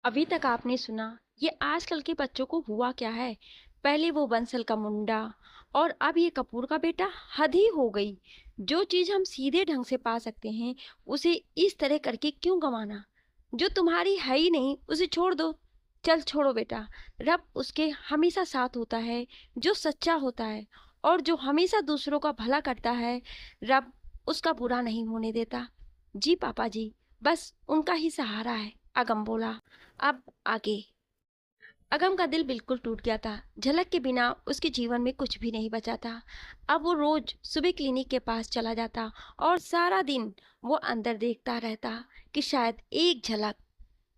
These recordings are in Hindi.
अभी तक आपने सुना ये आजकल के बच्चों को हुआ क्या है। पहले वो बंसल का मुंडा और अब ये कपूर का बेटा। हद ही हो गई। जो चीज हम सीधे ढंग से पा सकते हैं उसे इस तरह करके क्यों गंवाना। जो तुम्हारी है ही नहीं उसे छोड़ दो। चल छोड़ो बेटा। रब उसके हमेशा साथ होता है जो सच्चा होता है, और जो हमेशा दूसरों का भला करता है रब उसका बुरा नहीं होने देता। जी पापा जी, बस उनका ही सहारा है। अगम बोला। अब आगे। अगम का दिल बिल्कुल टूट गया था। झलक के बिना उसके जीवन में कुछ भी नहीं बचा था। अब वो रोज सुबह क्लिनिक के पास चला जाता और सारा दिन वो अंदर देखता रहता कि शायद एक झलक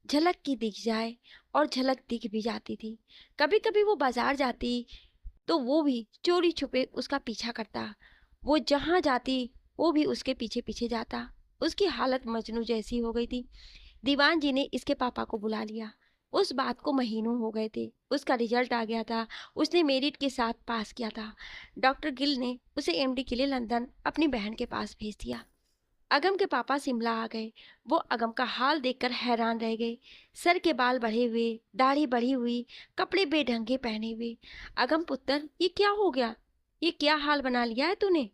झलक की दिख जाए। और झलक दिख भी जाती थी। कभी कभी वो बाजार जाती तो वो भी चोरी छुपे उसका पीछा करता। वो जहां जाती वो भी उसके पीछे पीछे जाता। उसकी हालत मजनू जैसी हो गई थी। दीवान जी ने इसके पापा को बुला लिया। उस बात को महीनों हो गए थे। उसका रिजल्ट आ गया था। उसने मेरिट के साथ पास किया था। डॉक्टर गिल ने उसे एमडी के लिए लंदन अपनी बहन के पास भेज दिया। अगम के पापा शिमला आ गए। वो अगम का हाल देखकर हैरान रह गए। सर के बाल बढ़े हुए, दाढ़ी बढ़ी हुई, कपड़े बेढंगे पहने हुए। अगम पुत्र, ये क्या हो गया? ये क्या हाल बना लिया है तूने?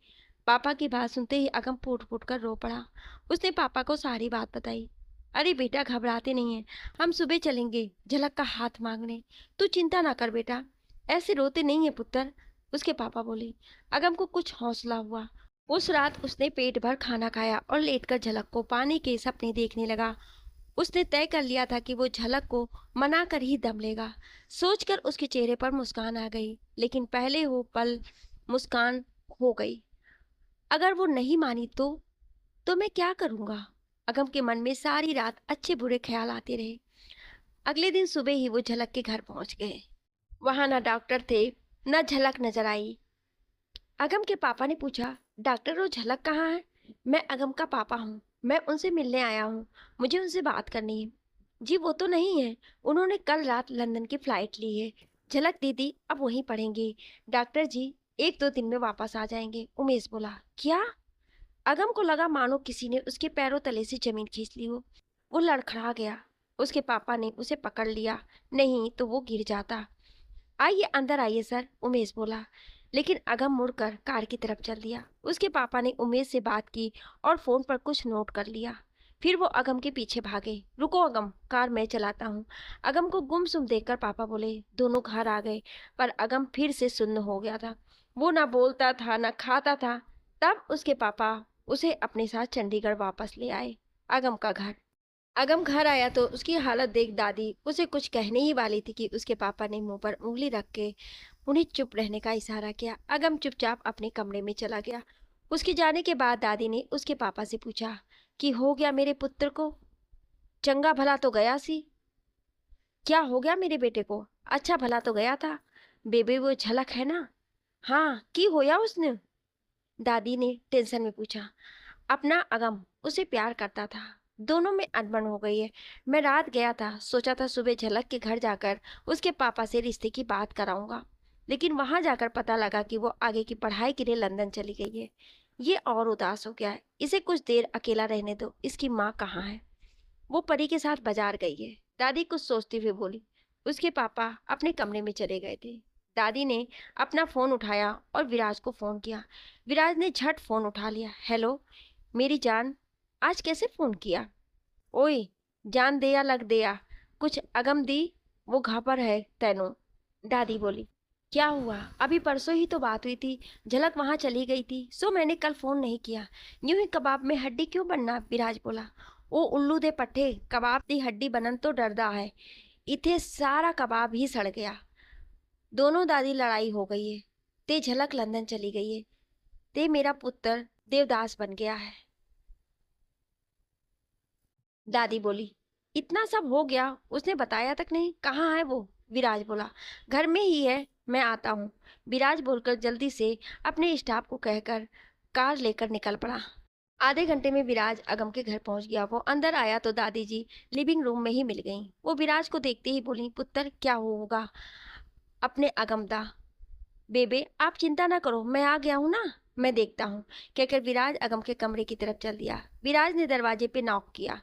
पापा की बात सुनते ही अगम फूट फूट कर रो पड़ा। उसने पापा को सारी बात बताई। अरे बेटा, घबराते नहीं है। हम सुबह चलेंगे झलक का हाथ मांगने। तू चिंता ना कर बेटा। ऐसे रोते नहीं है पुत्र, उसके पापा बोले। अगम को कुछ हौसला हुआ। उस रात उसने पेट भर खाना खाया और लेटकर झलक को पाने के सपने देखने लगा। उसने तय कर लिया था कि वो झलक को मना कर ही दम लेगा। सोचकर उसके चेहरे पर मुस्कान आ गई, लेकिन पहले वो पल मुस्कान खो गई। अगर वो नहीं मानी तो मैं क्या करूंगा? अगम के मन में सारी रात अच्छे बुरे ख्याल आते रहे। अगले दिन सुबह ही वो झलक के घर पहुंच गए। वहां ना डॉक्टर थे, न झलक नजर आई। अगम के पापा ने पूछा, डॉक्टर वो झलक कहाँ है? मैं अगम का पापा हूँ। मैं उनसे मिलने आया हूँ। मुझे उनसे बात करनी है। जी वो तो नहीं है। उन्होंने कल रात लंदन की फ्लाइट ली है। झलक दीदी अब वहीं पढ़ेंगे। डॉक्टर जी 1-2 दिन में वापस आ जाएंगे, उमेश बोला। क्या? अगम को लगा मानो किसी ने उसके पैरों तले से जमीन खींच ली हो। वो लड़खड़ा गया। उसके पापा ने उसे पकड़ लिया, नहीं तो वो गिर जाता। आइए अंदर आइए सर, उमेश बोला। लेकिन अगम मुड़कर कार की तरफ चल दिया। उसके पापा ने उमेश से बात की और फोन पर कुछ नोट कर लिया। फिर वो अगम के पीछे भागे। रुको अगम, कार मैं चलाता हूँ। अगम को गुमसुम देखकर पापा बोले। दोनों घर आ गए, पर अगम फिर से सुन्न हो गया था। वो ना बोलता था ना खाता था। तब उसके पापा उसे अपने साथ चंडीगढ़ वापस ले आए। अगम का घर। अगम घर आया तो उसकी हालत देख दादी उसे कुछ कहने ही वाली थी कि उसके पापा ने मुंह पर उंगली रख के उन्हें चुप रहने का इशारा किया। अगम चुपचाप अपने कमरे में चला गया। उसके जाने के बाद दादी ने उसके पापा से पूछा कि हो गया मेरे पुत्र को? चंगा भला तो गया सी। क्या हो गया मेरे बेटे को? अच्छा भला तो गया था। बेबे वो झलक है ना? हाँ, की होया उसने? दादी ने टेंशन में पूछा। अपना अगम उसे प्यार करता था। दोनों में अनबन हो गई है। मैं रात गया था, सोचा था सुबह झलक के घर जाकर उसके पापा से रिश्ते की बात कराऊंगा। लेकिन वहां जाकर पता लगा कि वो आगे की पढ़ाई के लिए लंदन चली गई है। ये और उदास हो गया है। इसे कुछ देर अकेला रहने दो। इसकी माँ कहाँ है? वो परी के साथ बाजार गई है, दादी कुछ सोचते हुए बोली। उसके पापा अपने कमरे में चले गए थे। दादी ने अपना फोन उठाया और विराज को फोन किया। विराज ने झट फोन उठा लिया। हेलो मेरी जान, आज कैसे फोन किया? ओए, जान दिया लग दिया। कुछ अगम दी, वो घापर है तैनो। दादी बोली। क्या हुआ? अभी परसों ही तो बात हुई थी। झलक वहां चली गई थी, सो मैंने कल फोन नहीं किया। यूं ही कबाब में हड्डी क्यों बनना? विराज बोला। ओ उल्लू दे पट्टे, कबाब दी हड्डी बनन तो डरदा है। इथे सारा कबाब ही सड़ गया। दोनों दादी लड़ाई हो गई है। ते झलक लंदन चली गई है। ते मेरा पुत्र देवदास बन गया है। दादी बोली। इतना सब हो गया, उसने बताया तक नहीं? कहाँ है वो? विराज बोला। घर में ही है, मैं आता हूँ। विराज बोलकर जल्दी से अपने स्टाफ को कहकर कार लेकर निकल पड़ा। आधे घंटे में विराज अगम के घर पहुंच गया। वो अंदर आया तो दादी जी लिविंग रूम में ही मिल गईं। वो विराज को देखते ही बोली, पुत्र क्या होगा अपने अगम दा? बेबे आप चिंता ना करो, मैं आ गया हूँ ना, मैं देखता हूँ, कहकर विराज अगम के कमरे की तरफ चल दिया। विराज ने दरवाजे पे नॉक किया।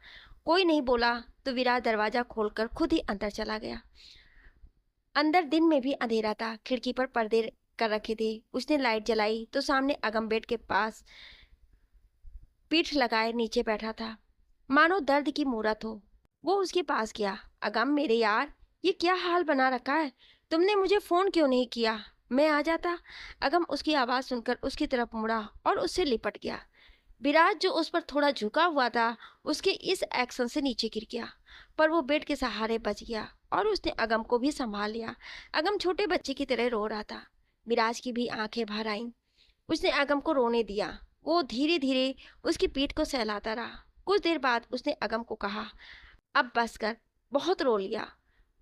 कोई नहीं बोला तो विराज दरवाजा खोलकर खुद ही अंदर चला गया। अंदर दिन में भी अंधेरा था, खिड़की पर पर्दे कर रखे थे। उसने लाइट जलाई तो सामने अगम बेड के पास पीठ लगाए नीचे बैठा था, मानो दर्द की मूरत हो। वो उसके पास गया। अगम मेरे यार, ये क्या हाल बना रखा है? तुमने मुझे फोन क्यों नहीं किया? मैं आ जाता। अगम उसकी आवाज सुनकर उसकी तरफ मुड़ा और उससे लिपट गया। विराज जो उस पर थोड़ा झुका हुआ था, उसके इस एक्शन से नीचे गिर गया, पर वो बेड के सहारे बच गया और उसने अगम को भी संभाल लिया। अगम छोटे बच्चे की तरह रो रहा था। विराज की भी आंखें भर आईं। उसने अगम को रोने दिया। वो धीरे धीरे उसकी पीठ को सहलाता रहा। कुछ देर बाद उसने अगम को कहा, अब बस कर, बहुत रो लिया।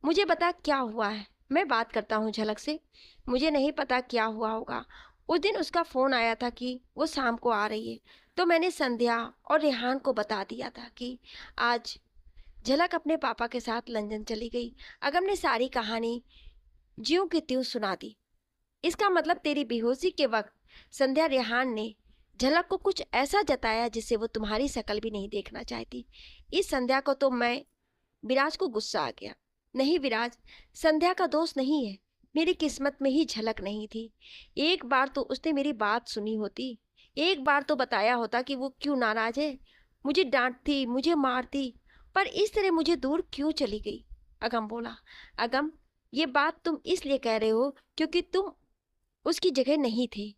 मुझे बता क्या हुआ है, मैं बात करता हूँ झलक से। मुझे नहीं पता क्या हुआ होगा। उस दिन उसका फोन आया था कि वो शाम को आ रही है, तो मैंने संध्या और रेहान को बता दिया था कि आज झलक अपने पापा के साथ लंदन चली गई। अगम ने सारी कहानी ज्यों की त्यों सुना दी। इसका मतलब तेरी बेहोशी के वक्त संध्या रेहान ने झलक को कुछ ऐसा जताया जिससे वो तुम्हारी शक्ल भी नहीं देखना चाहती। इस संध्या को तो मैं विराज को गुस्सा आ गया। नहीं विराज, संध्या का दोष नहीं है, मेरी किस्मत में ही झलक नहीं थी। एक बार तो उसने मेरी बात सुनी होती, एक बार तो बताया होता कि वो क्यों नाराज है। मुझे डांटती, मुझे मारती, पर इस तरह मुझे दूर क्यों चली गई? अगम बोला। अगम, ये बात तुम इसलिए कह रहे हो क्योंकि तुम उसकी जगह नहीं थे।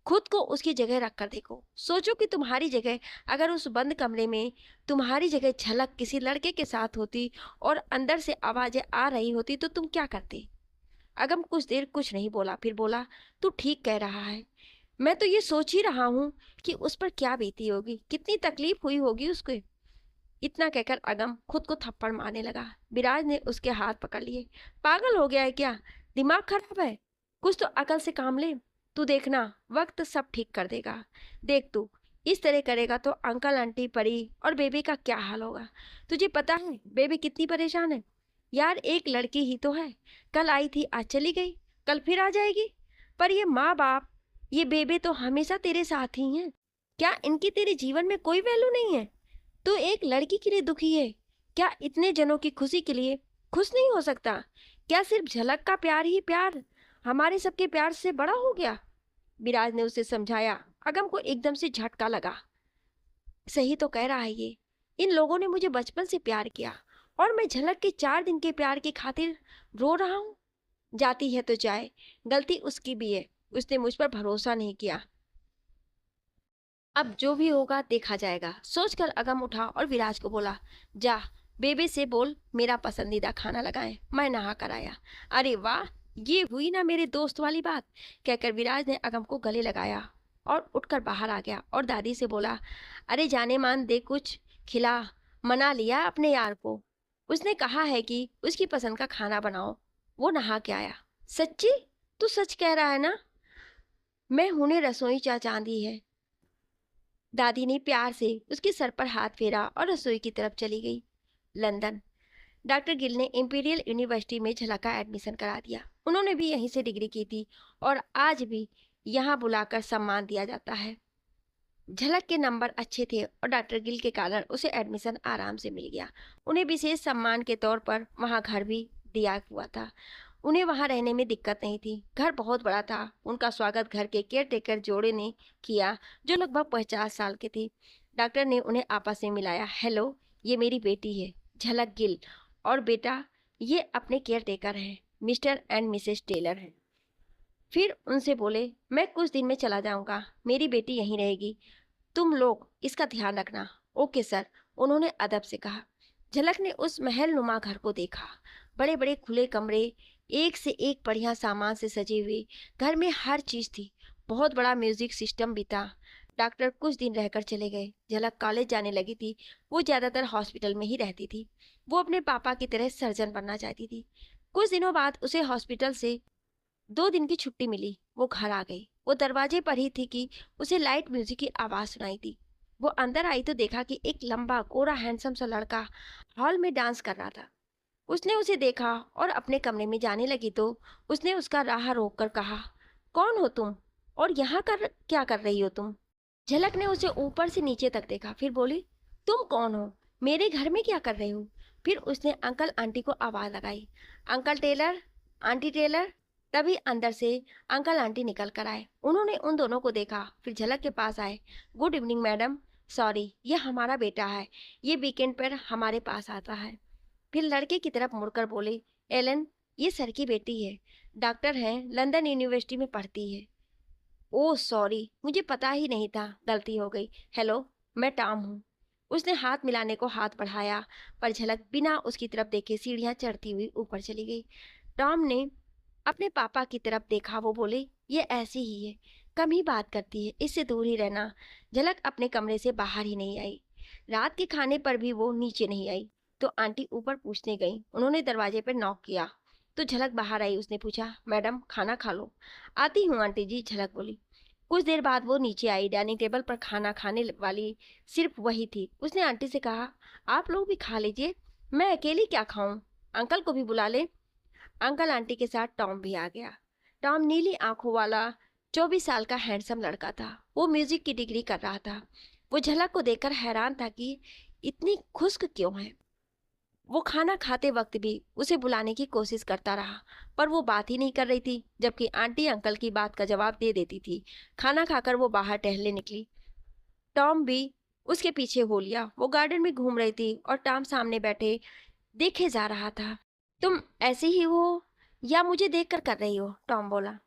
खुद को उसकी जगह रख कर देखो। सोचो कि तुम्हारी जगह अगर उस बंद कमरे में तुम्हारी जगह झलक किसी लड़के के साथ होती और अंदर से आवाजें आ रही होती तो तुम क्या करते? अगम कुछ देर कुछ नहीं बोला, फिर बोला, तू ठीक कह रहा है। मैं तो ये सोच ही रहा हूँ कि उस पर क्या बीती होगी, कितनी तकलीफ हुई होगी उसको। इतना कहकर अगम खुद को थप्पड़ मारने लगा। विराज ने उसके हाथ पकड़ लिए। पागल हो गया है क्या? दिमाग खराब है? कुछ तो अकल से काम ले। तू देखना, वक्त सब ठीक कर देगा। देख तू इस तरह करेगा तो अंकल आंटी परी और बेबी का क्या हाल होगा। तुझे पता है बेबी कितनी परेशान है? यार एक लड़की ही तो है, कल आई थी आज चली गई, कल फिर आ जाएगी। पर ये माँ बाप, ये बेबे तो हमेशा तेरे साथ ही हैं। क्या इनकी तेरे जीवन में कोई वैल्यू नहीं है? तू एक लड़की के लिए दुखी है, क्या इतने जनों की खुशी के लिए खुश नहीं हो सकता? क्या सिर्फ झलक का प्यार ही प्यार हमारे सबके प्यार से बड़ा हो गया? विराज ने उसे समझाया। अगम को एकदम से झटका लगा। सही तो कह रहा है ये। इन लोगों ने मुझे बचपन से प्यार किया और मैं झलक के 4 दिन के प्यार की खातिर रो रहा हूँ। जाती है तो जाए, गलती उसकी भी है, उसने मुझ पर भरोसा नहीं किया। अब जो भी होगा देखा जाएगा। सोचकर अगम उठा और विराज को बोला, जा बेबे से बोल मेरा पसंदीदा खाना लगाए, मैं नहा कर आया। अरे वाह, ये हुई ना मेरे दोस्त वाली बात, कहकर विराज ने अगम को गले लगाया और उठकर बाहर आ गया और दादी से बोला, अरे जाने मान दे, कुछ खिला, मना लिया अपने यार को। उसने कहा है कि उसकी पसंद का खाना बनाओ। वो नहा के आया। सच्ची? तू सच कह रहा है ना? मैं हुने रसोई चांदी है। दादी ने प्यार से उसके सर पर हाथ फेरा और रसोई की तरफ चली गई। लंदन। डॉक्टर गिल ने इंपीरियल यूनिवर्सिटी में झलक का एडमिशन करा दिया। उन्होंने भी यहीं से डिग्री की थी और आज भी यहाँ बुलाकर सम्मान दिया जाता है। झलक के नंबर अच्छे थे और डॉक्टर गिल के कारण उसे एडमिशन आराम से मिल गया। उन्हें विशेष सम्मान के तौर पर वहाँ घर भी दिया हुआ था। उन्हें वहाँ रहने में दिक्कत नहीं थी। घर बहुत बड़ा था। उनका स्वागत घर के केयर टेकर जोड़े ने किया जो लगभग 50 साल के थे। डॉक्टर ने उन्हें आपस में मिलाया। हेलो, ये मेरी बेटी है झलक गिल, और बेटा ये अपने केयर टेकर हैं, मिस्टर एंड मिसेस टेलर हैं। फिर उनसे बोले, मैं कुछ दिन में चला जाऊंगा, मेरी बेटी यहीं रहेगी, तुम लोग इसका ध्यान रखना। ओके सर, उन्होंने अदब से कहा। झलक ने उस महल नुमा घर को देखा। बड़े बड़े खुले कमरे, एक से एक बढ़िया सामान से सजे हुए। घर में हर चीज थी। बहुत बड़ा म्यूजिक सिस्टम भी था। डॉक्टर कुछ दिन रहकर चले गए। झलक कॉलेज जाने लगी थी। वो ज्यादातर हॉस्पिटल में ही रहती थी। वो अपने पापा की तरह सर्जन बनना चाहती थी। कुछ दिनों बाद उसे हॉस्पिटल से 2 दिन की छुट्टी मिली। वो घर आ गई। वो दरवाजे पर ही थी कि उसे लाइट म्यूजिक की आवाज सुनाई दी। वो अंदर आई तो देखा कि एक लंबा गोरा हैंडसम सा लड़का हॉल में डांस कर रहा था। उसने उसे देखा और अपने कमरे में जाने लगी तो उसने उसका राह रोककर कहा, कौन हो तुम और यहाँ क्या कर रही हो तुम? झलक ने उसे ऊपर से नीचे तक देखा, फिर बोली, तुम कौन हो? मेरे घर में क्या कर रहे हो? फिर उसने अंकल आंटी को आवाज लगाई, अंकल टेलर, आंटी टेलर। तभी अंदर से अंकल आंटी निकल कर आए। उन्होंने उन दोनों को देखा, फिर झलक के पास आए। गुड इवनिंग मैडम, सॉरी ये हमारा बेटा है, ये वीकेंड पर हमारे पास आता है। फिर लड़के की तरफ मुड़कर बोले, एलन, ये सर की बेटी है, डॉक्टर है, लंदन यूनिवर्सिटी में पढ़ती है। ओह सॉरी, मुझे पता ही नहीं था, गलती हो गई। हेलो, मैं टॉम हूँ। उसने हाथ मिलाने को हाथ बढ़ाया, पर झलक बिना उसकी तरफ देखे सीढ़ियां चढ़ती हुई ऊपर चली गई। टॉम ने अपने पापा की तरफ देखा। वो बोले, ये ऐसी ही है, कम ही बात करती है, इससे दूर ही रहना। झलक अपने कमरे से बाहर ही नहीं आई। रात के खाने पर भी वो नीचे नहीं आई, तो आंटी ऊपर पूछने गई। उन्होंने दरवाजे पर नॉक किया तो झलक बाहर आई। उसने पूछा, मैडम खाना खा लो। आती हूँ आंटी जी, झलक बोली। कुछ देर बाद वो नीचे आई। डाइनिंग टेबल पर खाना खाने वाली सिर्फ वही थी। उसने आंटी से कहा, आप लोग भी खा लीजिए, मैं अकेली क्या खाऊं, अंकल को भी बुला ले। अंकल आंटी के साथ टॉम भी आ गया। टॉम नीली आंखों वाला 24 साल का हैंडसम लड़का था। वो म्यूजिक की डिग्री कर रहा था। वो झलक को देखकर हैरान था कि इतनी खुश्क क्यों है। वो खाना खाते वक्त भी उसे बुलाने की कोशिश करता रहा, पर वो बात ही नहीं कर रही थी, जबकि आंटी अंकल की बात का जवाब दे देती थी। खाना खाकर वो बाहर टहलने निकली। टॉम भी उसके पीछे हो लिया। वो गार्डन में घूम रही थी और टॉम सामने बैठे देखे जा रहा था। तुम ऐसे ही हो या मुझे देखकर कर रही हो? टॉम बोला।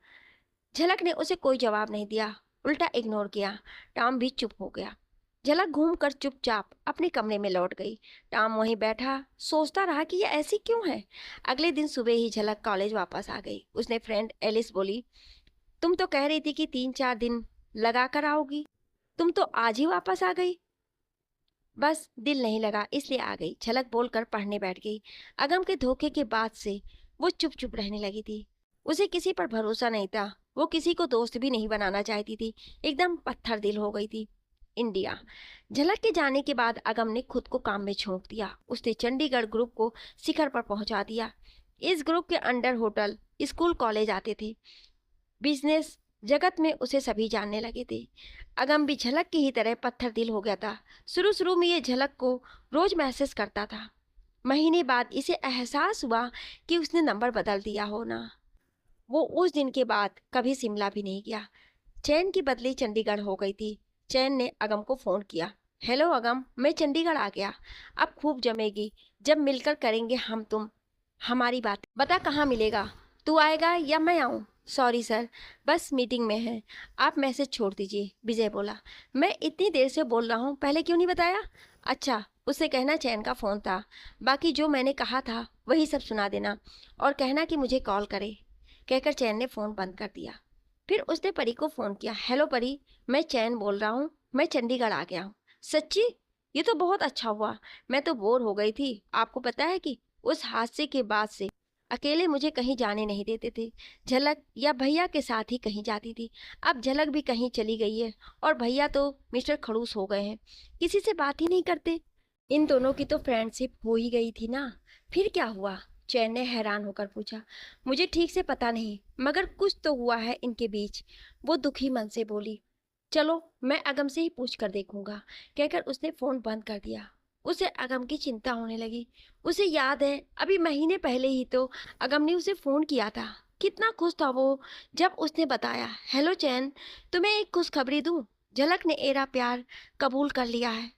झलक ने उसे कोई जवाब नहीं दिया, उल्टा इग्नोर किया। टॉम भी चुप हो गया। झलक घूमकर चुपचाप अपने कमरे में लौट गई। टॉम वहीं बैठा सोचता रहा कि यह ऐसी क्यों है। अगले दिन सुबह ही झलक कॉलेज वापस आ गई। उसने फ्रेंड एलिस बोली, तुम तो कह रही थी कि 3-4 दिन लगा कर आओगी, तुम तो आज ही वापस आ गई। बस दिल नहीं लगा इसलिए आ गई, झलक बोलकर पढ़ने बैठ गई। अगम के धोखे के बाद से वो चुप चुप रहने लगी थी। उसे किसी पर भरोसा नहीं था। वो किसी को दोस्त भी नहीं बनाना चाहती थी। एकदम पत्थर दिल हो गई थी। इंडिया। झलक के जाने के बाद अगम ने खुद को काम में झोंक दिया। उसने चंडीगढ़ ग्रुप को शिखर पर पहुंचा दिया। इस ग्रुप के अंडर होटल, स्कूल, कॉलेज आते थे। बिजनेस जगत में उसे सभी जानने लगे थे। अगम भी झलक की ही तरह पत्थर दिल हो गया था। शुरू शुरू में ये झलक को रोज मैसेज करता था। महीने बाद इसे एहसास हुआ कि उसने नंबर बदल दिया हो ना। वो उस दिन के बाद कभी शिमला भी नहीं गया। चैन की बदली चंडीगढ़ हो गई थी। चैन ने अगम को फोन किया, हेलो अगम, मैं चंडीगढ़ आ गया, अब खूब जमेगी, जब मिलकर करेंगे हम तुम हमारी बात। बता कहाँ मिलेगा, तू आएगा या मैं आऊँ? सॉरी सर, बस मीटिंग में है, आप मैसेज छोड़ दीजिए, विजय बोला। मैं इतनी देर से बोल रहा हूँ, पहले क्यों नहीं बताया? अच्छा, उससे कहना चैन का फ़ोन था, बाकी जो मैंने कहा था वही सब सुना देना और कहना कि मुझे कॉल करे। कहकर चैन ने फ़ोन बंद कर दिया। फिर उसने परी को फ़ोन किया, हेलो परी, मैं चैन बोल रहा हूँ, मैं चंडीगढ़ आ गया हूँ। सच्ची? ये तो बहुत अच्छा हुआ, मैं तो बोर हो गई थी। आपको पता है कि उस हादसे के बाद से अकेले मुझे कहीं जाने नहीं देते थे। झलक या भैया के साथ ही कहीं जाती थी। अब झलक भी कहीं चली गई है और भैया तो मिस्टर खड़ूस हो गए हैं, किसी से बात ही नहीं करते। इन दोनों की तो फ्रेंडशिप हो ही गई थी ना, फिर क्या हुआ? चैन ने हैरान होकर पूछा। मुझे ठीक से पता नहीं, मगर कुछ तो हुआ है इनके बीच, वो दुखी मन से बोली। चलो मैं अगम से ही पूछ कर देखूंगा, कहकर उसने फोन बंद कर दिया। उसे अगम की चिंता होने लगी। उसे याद है अभी महीने पहले ही तो अगम ने उसे फोन किया था। कितना खुश था वो जब उसने बताया, हेलो चैन, तुम्हें एक खुशखबरी दूं, झलक ने मेरा प्यार कबूल कर लिया है।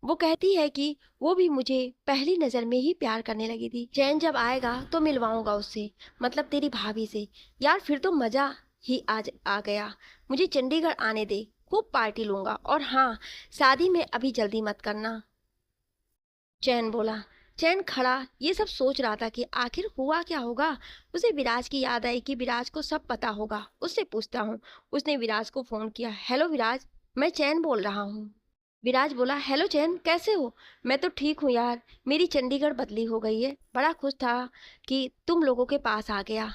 वो कहती है कि वो भी मुझे पहली नजर में ही प्यार करने लगी थी। चैन जब आएगा तो मिलवाऊंगा उससे, मतलब तेरी भाभी से। यार फिर तो मजा ही आज आ गया। मुझे चंडीगढ़ आने दे, खूब पार्टी लूंगा, और हाँ, शादी में अभी जल्दी मत करना, चैन बोला। चैन खड़ा ये सब सोच रहा था कि आखिर हुआ क्या होगा। उसे विराज की याद आई कि विराज को सब पता होगा, उससे पूछता हूँ। उसने विराज को फोन किया, हेलो विराज, मैं चैन बोल रहा हूँ। विराज बोला, हेलो चैन, कैसे हो? मैं तो ठीक हूँ यार, मेरी चंडीगढ़ बदली हो गई है, बड़ा खुश था कि तुम लोगों के पास आ गया।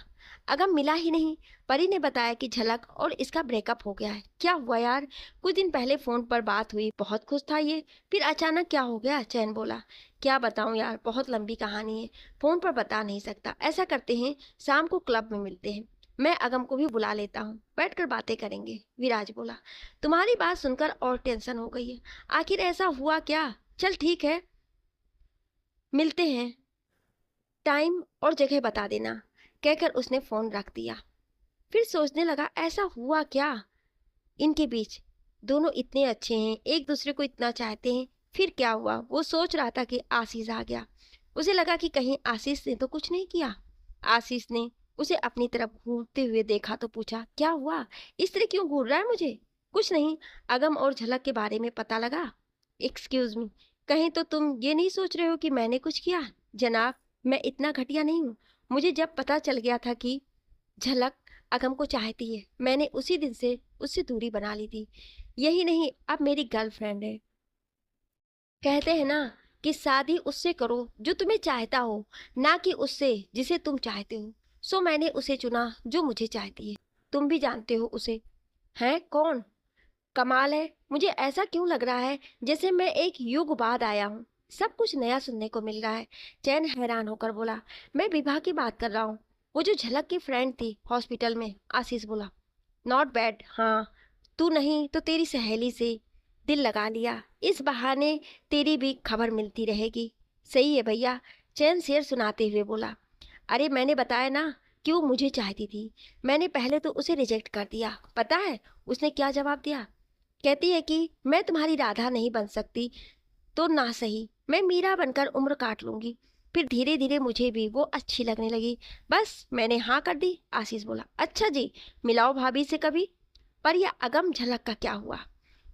अगम मिला ही नहीं। परी ने बताया कि झलक और इसका ब्रेकअप हो गया है। क्या हुआ यार? कुछ दिन पहले फोन पर बात हुई, बहुत खुश था ये, फिर अचानक क्या हो गया? चैन बोला, क्या बताऊं यार, बहुत लंबी कहानी है, फोन पर बता नहीं सकता। ऐसा करते हैं, शाम को क्लब में मिलते हैं, मैं अगम को भी बुला लेता हूँ, बैठकर बातें करेंगे। विराज बोला, तुम्हारी बात सुनकर और टेंशन हो गई है, आखिर ऐसा हुआ क्या? चल ठीक है, मिलते हैं, टाइम और जगह बता देना, कहकर उसने फोन रख दिया। फिर सोचने लगा ऐसा हुआ क्या इनके बीच, दोनों इतने अच्छे हैं, एक दूसरे को इतना चाहते हैं, फिर क्या हुआ। वो सोच रहा था कि आशीष आ गया। उसे लगा कि कहीं आशीष ने तो कुछ नहीं किया। आशीष ने उसे अपनी तरफ घूरते हुए देखा तो पूछा, क्या हुआ, इस तरह क्यों घूर रहा है मुझे? कुछ नहीं, अगम और झलक के बारे में पता लगा। एक्सक्यूज मी, कहीं तो तुम ये नहीं सोच रहे हो कि मैंने कुछ किया? जनाब, मैं इतना घटिया नहीं हूँ। मुझे जब पता चल गया था कि झलक अगम को चाहती है, मैंने उसी दिन से उससे दूरी बना ली थी। यही नहीं, अब मेरी गर्लफ्रेंड है। कहते हैं ना कि शादी उससे करो जो तुम्हें चाहता हो, ना कि उससे जिसे तुम चाहते हो। सो मैंने उसे चुना जो मुझे चाहती है। तुम भी जानते हो उसे। हैं? कौन? कमाल है, मुझे ऐसा क्यों लग रहा है जैसे मैं एक युग बाद आया हूँ। सब कुछ नया सुनने को मिल रहा है। चैन हैरान होकर बोला, मैं विवाह की बात कर रहा हूँ, वो जो झलक की फ्रेंड थी हॉस्पिटल में। आशीष बोला, नॉट बैड। हाँ, तू नहीं तो तेरी सहेली से दिल लगा लिया, इस बहाने तेरी भी खबर मिलती रहेगी। सही है भैया, चैन शेर सुनाते हुए बोला। अरे मैंने बताया ना कि वो मुझे चाहती थी। मैंने पहले तो उसे रिजेक्ट कर दिया। पता है उसने क्या जवाब दिया? कहती है कि मैं तुम्हारी राधा नहीं बन सकती तो ना सही, मैं मीरा बनकर उम्र काट लूंगी। फिर धीरे धीरे मुझे भी वो अच्छी लगने लगी, बस मैंने हाँ कर दी। आशीष बोला, अच्छा जी, मिलाओ भाभी से कभी। पर यह अगम झलक का क्या हुआ?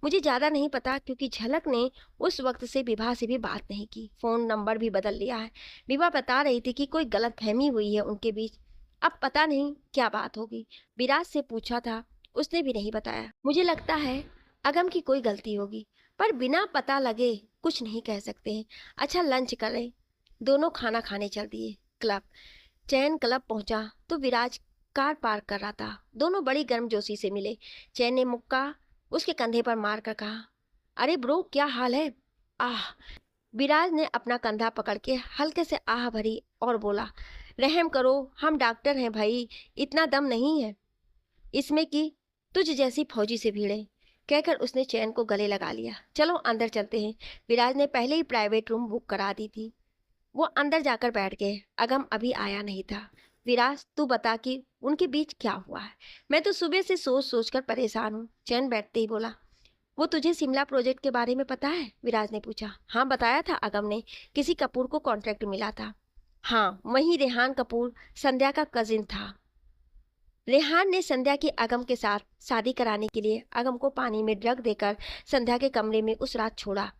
मुझे ज़्यादा नहीं पता, क्योंकि झलक ने उस वक्त से विवाह से भी बात नहीं की, फ़ोन नंबर भी बदल लिया है। विवाह बता रही थी कि कोई गलतफहमी हुई है उनके बीच। अब पता नहीं क्या बात होगी। विराज से पूछा था, उसने भी नहीं बताया। मुझे लगता है अगम की कोई गलती होगी, पर बिना पता लगे कुछ नहीं कह सकते हैं। अच्छा लंच करें? दोनों खाना खाने चल दिए क्लब। चैन क्लब पहुंचा तो विराज कार पार्क कर रहा था। दोनों बड़ी गर्मजोशी से मिले। चैन ने मुक्का उसके कंधे पर मार कर कहा, अरे ब्रो, क्या हाल है? आह। विराज ने अपना कंधा पकड़ के हल्के से आह भरी और बोला, रहम करो, हम डॉक्टर हैं भाई, इतना दम नहीं है इसमें कि तुझ जैसी फौजी से भिड़े। कहकर उसने चैन को गले लगा लिया। चलो अंदर चलते हैं। विराज ने पहले ही प्राइवेट रूम बुक करा दी थी। वो अंदर जाकर बैठ गए। अगम अभी आया नहीं था। विराज, तू बता कि उनके बीच क्या हुआ है। मैं तो सुबह से सोच सोच कर परेशान हूँ। चैन बैठते ही बोला, वो तुझे शिमला प्रोजेक्ट के बारे में पता है? विराज ने पूछा। हाँ बताया था अगम ने, किसी कपूर को कॉन्ट्रैक्ट मिला था। हाँ, वही रेहान कपूर, संध्या का कजिन था। रेहान ने संध्या की अगम के साथ शादी कराने के लिए अगम को पानी में ड्रग देकर संध्या के कमरे में उस रात छोड़ा।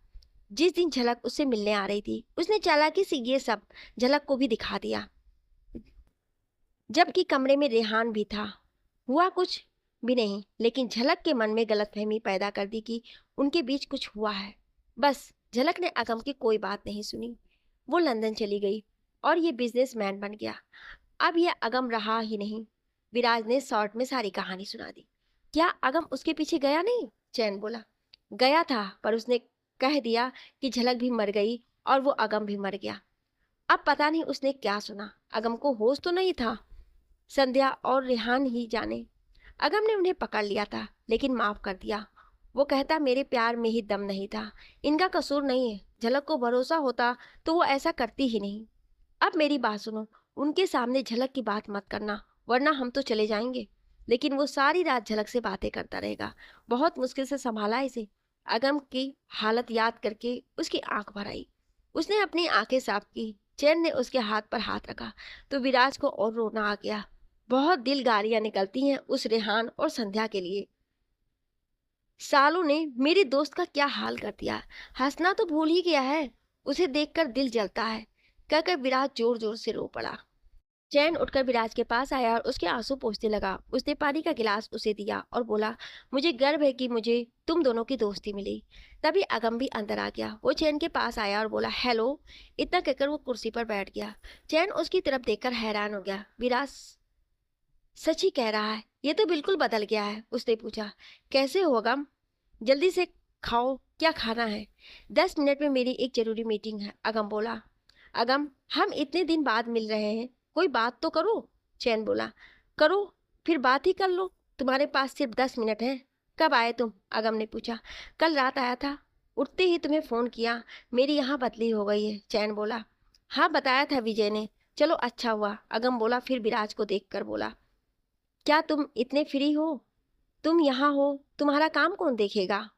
जिस दिन झलक उससे मिलने आ रही थी, उसने चालाकी से ये सब झलक को भी दिखा दिया, जबकि कमरे में रेहान भी था। हुआ कुछ भी नहीं, लेकिन झलक के मन में गलतफहमी पैदा कर दी कि उनके बीच कुछ हुआ है। बस झलक ने अगम की कोई बात नहीं सुनी। वो लंदन चली गई और ये बिजनेसमैन बन गया। अब यह अगम रहा ही नहीं। विराज ने शॉर्ट में सारी कहानी सुना दी। क्या अगम उसके पीछे गया नहीं? चैन बोला, गया था, पर उसने कह दिया कि झलक भी मर गई और वो अगम भी मर गया। अब पता नहीं उसने क्या सुना। अगम को होश तो नहीं था, संध्या और रेहान ही जाने। अगम ने उन्हें पकड़ लिया था, लेकिन माफ कर दिया। वो कहता मेरे प्यार में ही दम नहीं था, इनका कसूर नहीं है। झलक को भरोसा होता तो वो ऐसा करती ही नहीं। अब मेरी बात सुनो, उनके सामने झलक की बात मत करना, वरना हम तो चले जाएंगे। लेकिन वो सारी रात झलक से बातें करता रहेगा। बहुत मुश्किल से संभाला इसे। अगम की हालत याद करके उसकी आंख भर आई। उसने अपनी आंखें साफ की। चैन ने उसके हाथ पर हाथ रखा तो विराज को और रोना आ गया। बहुत दिल गालियां निकलती हैं उस रेहान और संध्या के लिए। सालों ने मेरे दोस्त का क्या हाल कर दिया। हंसना तो भूल ही गया है, उसे देखकर दिल जलता है, कहकर विराज जोर जोर से रो पड़ा। चैन उठकर विराज के पास आया और उसके आंसू पोंछने लगा। उसने पानी का गिलास उसे दिया और बोला, मुझे गर्व है कि मुझे तुम दोनों की दोस्ती मिली। तभी अगम भी अंदर आ गया। वो चैन के पास आया और बोला, हेलो। इतना कहकर वो कुर्सी पर बैठ गया। चैन उसकी तरफ देखकर हैरान हो गया। विराज सच ही कह रहा है, ये तो बिल्कुल बदल गया है। उसने पूछा, कैसे हो अगम? जल्दी से खाओ, क्या खाना है? 10 मिनट में मेरी एक जरूरी मीटिंग है। अगम बोला, अगम, हम इतने दिन बाद मिल रहे हैं, कोई बात तो करो। चैन बोला, करो, फिर बात ही कर लो, तुम्हारे पास सिर्फ 10 मिनट है। कब आए तुम? अगम ने पूछा। कल रात आया था, उठते ही तुम्हें फोन किया। मेरी यहाँ बदली हो गई है। चैन बोला, हाँ बताया था विजय ने। चलो अच्छा हुआ, अगम बोला। फिर विराज को देखकर बोला, क्या तुम इतने फ्री हो? तुम यहाँ हो, तुम्हारा काम कौन देखेगा?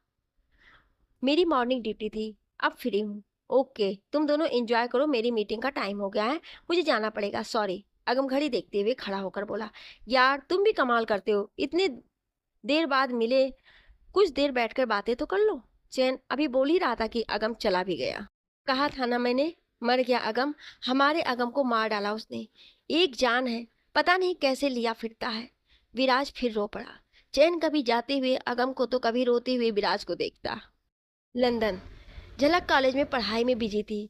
मेरी मॉर्निंग ड्यूटी थी, अब फ्री हूँ। ओके, तुम दोनों एंजॉय करो, मेरी मीटिंग का टाइम हो गया है, मुझे जाना पड़ेगा, सॉरी। अगम घड़ी देखते हुए खड़ा होकर बोला, यार तुम भी कमाल करते हो, इतनी देर बाद मिले, कुछ देर बैठकर बातें तो कर लो। चैन अभी बोल ही रहा था कि अगम चला भी गया। कहा था ना मैंने, मर गया अगम। हमारे अगम को मार डाला उसने। एक जान है, पता नहीं कैसे लिया फिरता है। विराज फिर रो पड़ा। चैन कभी जाते हुए अगम को तो कभी रोते हुए विराज को देखता। लंदन। झलक कॉलेज में पढ़ाई में बिजी थी।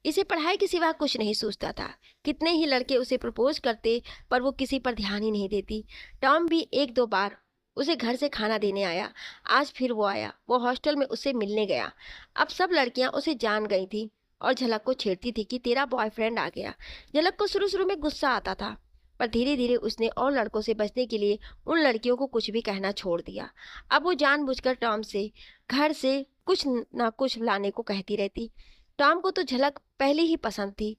इसे पढ़ाई के सिवा कुछ नहीं सोचता था। कितने ही लड़के उसे प्रपोज करते, पर वो किसी पर ध्यान ही नहीं देती। टॉम भी एक दो बार उसे घर से खाना देने आया। आज फिर वो आया। वो हॉस्टल में उससे मिलने गया। अब सब लड़कियां उसे जान गई थी और झलक को छेड़ती थी कि तेरा बॉयफ्रेंड आ गया। झलक को शुरू शुरू में गुस्सा आता था, पर धीरे धीरे उसने और लड़कों से बचने के लिए उन लड़कियों को कुछ भी कहना छोड़ दिया। अब वो जानबूझकर टॉम से घर से कुछ ना कुछ लाने को कहती रहती। टॉम को तो झलक पहले ही पसंद थी।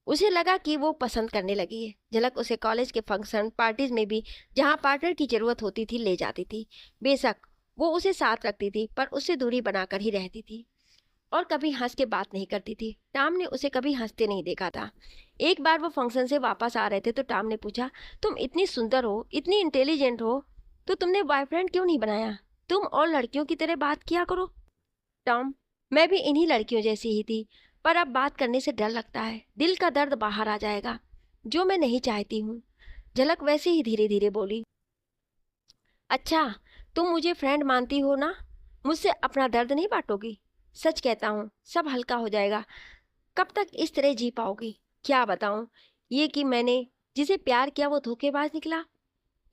उसे लगा कि वो पसंद करने लगी है। झलक उसे कॉलेज के फंक्शन पार्टीज में भी जहाँ पार्टनर की जरूरत होती थी ले जाती थी। बेशक वो उसे साथ रखती थी, पर उससे दूरी बनाकर ही रहती थी और कभी हंस के बात नहीं करती थी। टॉम ने उसे कभी हंसते नहीं देखा था। एक बार वो फंक्शन से वापस आ रहे थे तो टॉम ने पूछा, तुम इतनी सुंदर हो, इतनी इंटेलिजेंट हो, तो तुमने बॉयफ्रेंड क्यों नहीं बनाया? तुम और लड़कियों की तरह बात किया करो। टॉम, मैं भी इन्हीं लड़कियों जैसी ही थी, पर अब बात करने से डर लगता है, दिल का दर्द बाहर आ जाएगा, जो मैं नहीं चाहती हूँ। झलक वैसे ही धीरे धीरे बोली, अच्छा, तुम मुझे फ्रेंड मानती हो ना? मुझसे अपना दर्द नहीं बांटोगी? सच कहता हूँ, सब हल्का हो जाएगा। कब तक इस तरह जी पाओगी? क्या बताऊँ, ये कि मैंने जिसे प्यार किया वो धोखेबाज निकला,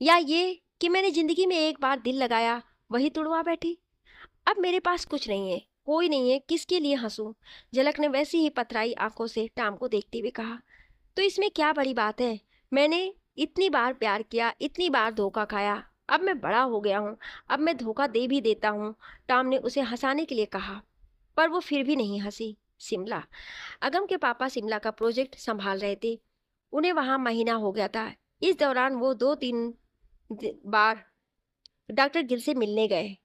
या ये कि मैंने जिंदगी में एक बार दिल लगाया, वही तुड़वा बैठी। अब मेरे पास कुछ नहीं है, कोई नहीं है, किसके लिए हंसूं? झलक ने वैसी ही पथराई आंखों से टाम को देखते हुए कहा, तो इसमें क्या बड़ी बात है? मैंने इतनी बार प्यार किया, इतनी बार धोखा खाया, अब मैं बड़ा हो गया हूँ, अब मैं धोखा दे भी देता हूँ। टाम ने उसे हंसाने के लिए कहा, पर वो फिर भी नहीं हंसी। शिमला। अगम के पापा शिमला का प्रोजेक्ट संभाल रहे थे। उन्हें वहां महीना हो गया था। इस दौरान वो दो तीन बार डॉक्टर गिल से मिलने गए,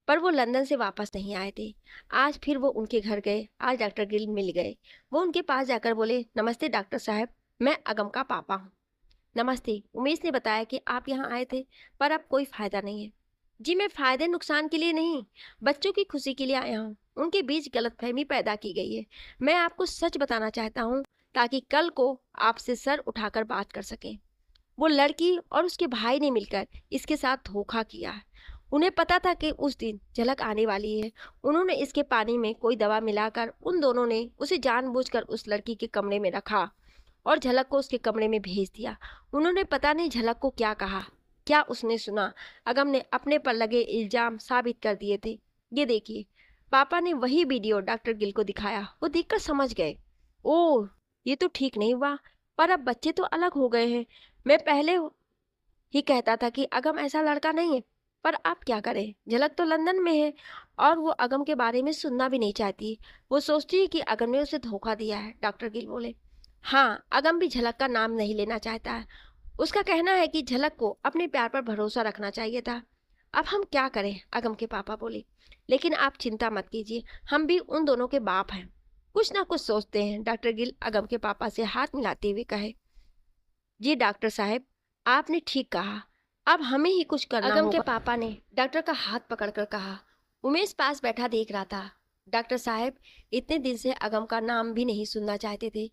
पर वो लंदन से वापस नहीं आए थे। आज फिर वो उनके घर गए। आज डॉक्टर गिल मिल गए। वो उनके पास जाकर बोले, नमस्ते डॉक्टर साहब, मैं अगम का पापा हूँ। नमस्ते, उमेश ने बताया कि आप यहाँ आए थे, पर अब कोई फायदा नहीं है। जी मैं फायदे नुकसान के लिए नहीं, बच्चों की खुशी के लिए आया हूँ। उनके बीच गलतफहमी पैदा की गई है। मैं आपको सच बताना चाहता हूँ, ताकि कल को आपसे सर उठाकर बात कर सकें। वो लड़की और उसके भाई ने मिलकर इसके साथ धोखा किया है। उन्हें पता था कि उस दिन झलक आने वाली है। उन्होंने इसके पानी में कोई दवा मिलाकर उन दोनों ने उसे जानबूझकर उस लड़की के कमरे में रखा और झलक को उसके कमरे में भेज दिया। उन्होंने पता नहीं झलक को क्या कहा, क्या उसने सुना। अगम ने अपने पर लगे इल्जाम साबित कर दिए थे। ये देखिए, पापा ने वही वीडियो डॉक्टर गिल को दिखाया। वो देखकर समझ गए, ओह, ये तो ठीक नहीं हुआ। पर अब बच्चे तो अलग हो गए हैं। मैं पहले ही कहता था कि अगम ऐसा लड़का नहीं है, पर अब क्या करें, झलक तो लंदन में है और वो अगम के बारे में सुनना भी नहीं चाहती। वो सोचती है कि अगम ने उसे धोखा दिया है। डॉक्टर गिल बोले, हाँ, अगम भी झलक का नाम नहीं लेना चाहता है। उसका कहना है कि झलक को अपने प्यार पर भरोसा रखना चाहिए था। अब हम क्या करें? अगम के पापा बोले, लेकिन आप चिंता मत कीजिए, हम भी उन दोनों के बाप हैं, कुछ ना कुछ सोचते हैं। डॉक्टर गिल अगम के पापा से हाथ मिलाते हुए कहे, जी डॉक्टर साहब, आपने ठीक कहा, अब हमें ही कुछ करना होगा। अगम के पापा ने डॉक्टर का हाथ पकड़कर कहा। उमेश पास बैठा देख रहा था। डॉक्टर साहब इतने दिन से अगम का नाम भी नहीं सुनना चाहते थे।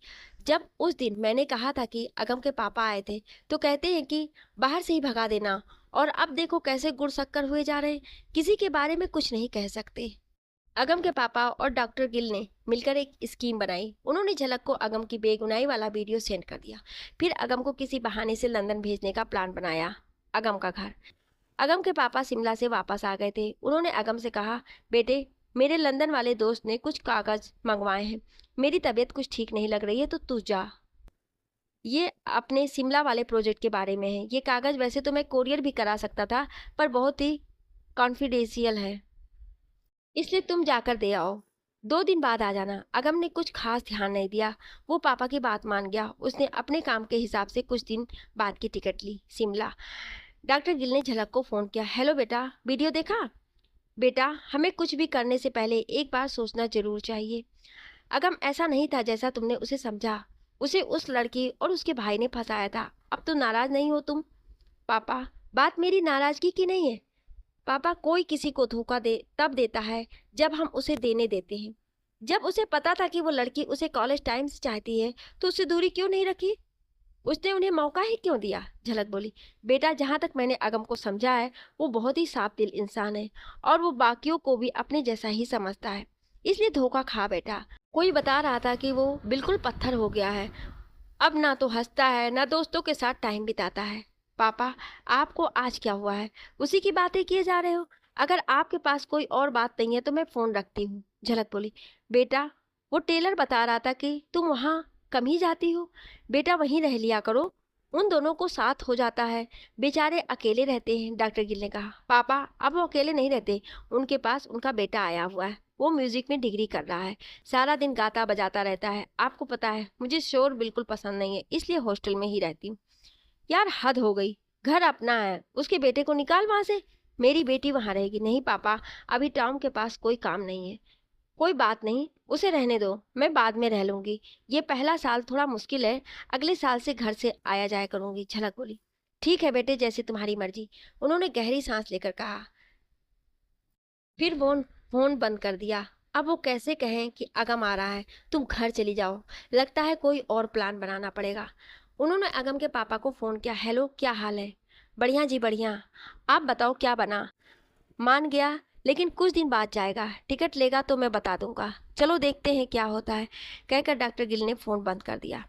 जब उस दिन मैंने कहा था कि अगम के पापा आए थे, तो कहते हैं कि बाहर से ही भगा देना, और अब देखो कैसे गुड़ शक्कर हुए जा रहे हैं, किसी के बारे में कुछ नहीं कह सकते। अगम के पापा और डॉक्टर गिल ने मिलकर एक स्कीम बनाई। उन्होंने झलक को अगम की बेगुनाही वाला वीडियो सेंड कर दिया। फिर अगम को किसी बहाने से लंदन भेजने का प्लान बनाया। अगम का घर। अगम के पापा शिमला से वापस आ गए थे। उन्होंने अगम से कहा, बेटे, मेरे लंदन वाले दोस्त ने कुछ कागज मंगवाए हैं, मेरी तबीयत कुछ ठीक नहीं लग रही है, तो तू जा। ये अपने शिमला वाले प्रोजेक्ट के बारे में है। ये कागज वैसे तो मैं कोरियर भी करा सकता था, पर बहुत ही कॉन्फिडेंशियल है, इसलिए तुम जाकर दे आओ। 2 दिन बाद आ जाना। अगम ने कुछ खास ध्यान नहीं दिया। वो पापा की बात मान गया। उसने अपने काम के हिसाब से कुछ दिन बाद की टिकट ली, शिमला। डॉक्टर गिल ने झलक को फोन किया। हेलो बेटा, वीडियो देखा? बेटा, हमें कुछ भी करने से पहले एक बार सोचना जरूर चाहिए। अगम ऐसा नहीं था जैसा तुमने उसे समझा। उसे उस लड़की और उसके भाई ने फंसाया था। अब तो नाराज नहीं हो तुम? पापा, बात मेरी नाराजगी की नहीं है। पापा, कोई किसी को धोखा दे तब देता है जब हम उसे देने देते हैं। जब उसे पता था कि वो लड़की उसे कॉलेज टाइम से चाहती है तो उससे दूरी क्यों नहीं रखी? उसने उन्हें मौका ही क्यों दिया? झलक बोली। बेटा, जहां तक मैंने अगम को समझा है, वो बहुत ही साफ दिल इंसान है और वो बाकियों को भी अपने जैसा ही समझता है, इसलिए धोखा खा बैठा। कोई बता रहा था कि वो बिल्कुल पत्थर हो गया है। अब ना तो हंसता है ना दोस्तों के साथ टाइम बिताता है। पापा, आपको आज क्या हुआ है? उसी की बातें किए जा रहे हो। अगर आपके पास कोई और बात नहीं है तो मैं फोन रखती हूँ। झलक बोली। बेटा, वो टेलर बता रहा था कि तुम वहाँ कम ही जाती हो। बेटा, वहीं रह लिया करो, उन दोनों को साथ हो जाता है। बेचारे अकेले रहते हैं। डॉक्टर गिल ने कहा। पापा, अब वो अकेले नहीं रहते। उनके पास उनका बेटा आया हुआ है। वो म्यूजिक में डिग्री कर रहा है। सारा दिन गाता बजाता रहता है। आपको पता है मुझे शोर बिल्कुल पसंद नहीं है, इसलिए हॉस्टल में ही रहती हूँ। यार, हद हो गई। घर अपना है, उसके बेटे को निकाल वहां से। मेरी बेटी वहां रहेगी। नहीं पापा, अभी टॉम के पास कोई काम नहीं है। कोई बात नहीं, उसे रहने दो, मैं बाद में रह लूंगी। ये पहला साल थोड़ा मुश्किल है, अगले साल से घर से आया जाया करूंगी। झलक बोली। ठीक है बेटे, जैसे तुम्हारी मर्जी। उन्होंने गहरी सांस लेकर कहा। फिर फोन फोन बंद कर दिया। अब वो कैसे कहें कि अगम आ रहा है, तुम घर चली जाओ। लगता है कोई और प्लान बनाना पड़ेगा। उन्होंने अगम के पापा को फोन किया। हेलो, क्या हाल है? बढ़िया जी बढ़िया। आप बताओ क्या बना? मान गया, लेकिन कुछ दिन बाद जाएगा। टिकट लेगा तो मैं बता दूंगा। चलो देखते हैं क्या होता है, कहकर डॉक्टर गिल ने फोन बंद कर दिया।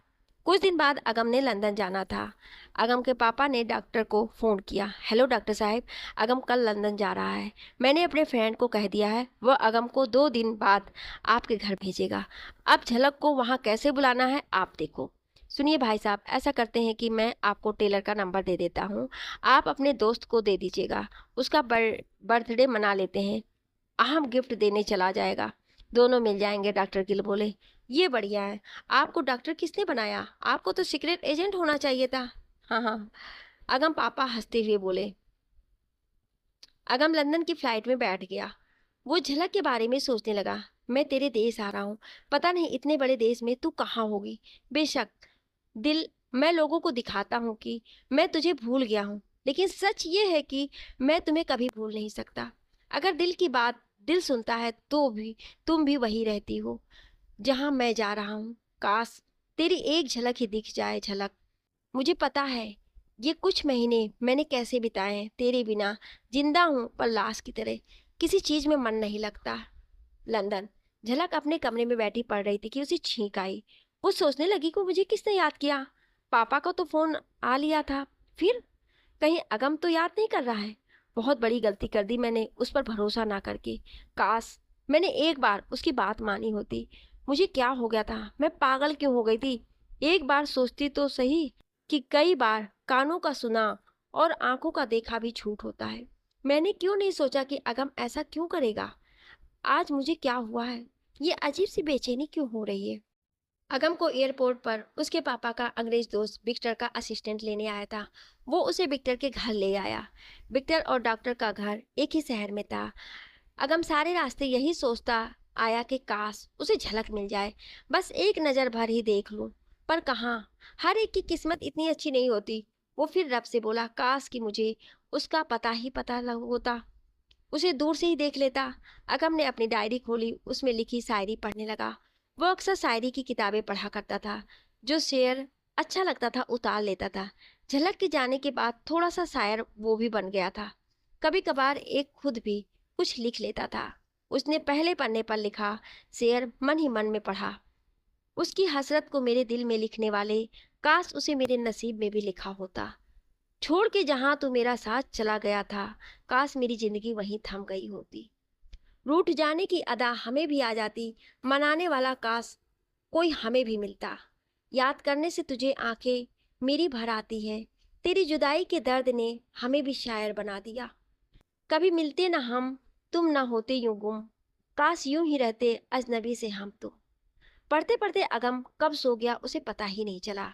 कुछ दिन बाद अगम ने लंदन जाना था। अगम के पापा ने डॉक्टर को फ़ोन किया। हेलो डॉक्टर साहब, अगम कल लंदन जा रहा है। मैंने अपने फ्रेंड को कह दिया है, वह अगम को 2 दिन बाद आपके घर भेजेगा। अब झलक को वहाँ कैसे बुलाना है आप देखो। सुनिए भाई साहब, ऐसा करते हैं कि मैं आपको टेलर का नंबर दे देता हूँ, आप अपने दोस्त को दे दीजिएगा। उसका बर्थडे मना लेते हैं, अहम गिफ्ट देने चला जाएगा। दोनों मिल जाएंगे। डॉक्टर गिल बोले। ये बढ़िया है। आपको डॉक्टर किसने बनाया? आपको तो सीक्रेट एजेंट होना चाहिए था। हाँ हाँ, अगम पापा हंसते हुए बोले। अगम लंदन की फ्लाइट में बैठ गया। वो झलक के बारे में सोचने लगा। मैं तेरे देश आ रहा हूँ, पता नहीं इतने बड़े देश में तू कहाँ होगी। बेशक दिल, मैं लोगों को दिखाता हूँ कि मैं तुझे भूल गया हूँ, लेकिन सच ये है कि मैं तुम्हें कभी भूल नहीं सकता। अगर दिल की बात दिल सुनता है तो भी तुम भी वही रहती हो जहाँ मैं जा रहा हूँ। काश तेरी एक झलक ही दिख जाए। झलक, मुझे पता है ये कुछ महीने मैंने कैसे बिताए हैं तेरे बिना। जिंदा हूँ पर लाश की तरह, किसी चीज में मन नहीं लगता। लंदन। झलक अपने कमरे में बैठी पढ़ रही थी कि उसे छींक आई। वो सोचने लगी कि मुझे किसने याद किया। पापा का तो फोन आ लिया था, फिर कहीं अगम तो याद नहीं कर रहा है। बहुत बड़ी गलती कर दी मैंने उस पर भरोसा ना करके। काश मैंने एक बार उसकी बात मानी होती। मुझे क्या हो गया था? मैं पागल क्यों हो गई थी? एक बार सोचती तो सही कि कई बार कानों का सुना और आंखों का देखा भी झूठ होता है। मैंने क्यों नहीं सोचा कि अगम ऐसा क्यों करेगा? आज मुझे क्या हुआ है? ये अजीब सी बेचैनी क्यों हो रही है? अगम को एयरपोर्ट पर उसके पापा का अंग्रेज दोस्त विक्टर का असिस्टेंट लेने आया था। वो उसे विक्टर के घर ले आया। विक्टर और डॉक्टर का घर एक ही शहर में था। अगम सारे रास्ते यही सोचता आया कि काश उसे झलक मिल जाए, बस एक नज़र भर ही देख लूं। पर कहाँ, हर एक की किस्मत इतनी अच्छी नहीं होती। वो फिर रब से बोला, काश कि मुझे उसका पता होता, उसे दूर से ही देख लेता। अगम ने अपनी डायरी खोली, उसमें लिखी शायरी पढ़ने लगा। वो अक्सर शायरी की किताबें पढ़ा करता था। जो शेर अच्छा लगता था उतार लेता था। झलक के जाने के बाद थोड़ा सा शायर वो भी बन गया था। कभी कभार एक खुद भी कुछ लिख लेता था। उसने पहले पन्ने पर लिखा शेर मन ही मन में पढ़ा। उसकी हसरत को मेरे दिल में लिखने वाले, काश उसे मेरे नसीब में भी लिखा होता। छोड़ के जहां तू मेरा साथ चला गया था, काश मेरी जिंदगी वहीं थम गई होती। रूठ जाने की अदा हमें भी आ जाती, मनाने वाला काश कोई हमें भी मिलता। याद करने से तुझे आंखें मेरी भर आती हैं, तेरी जुदाई के दर्द ने हमें भी शायर बना दिया। कभी मिलते ना हम, तुम ना होते यूं गुम, काश यूं ही रहते अजनबी से हम तो। पढ़ते पढ़ते अगम कब सो गया उसे पता ही नहीं चला।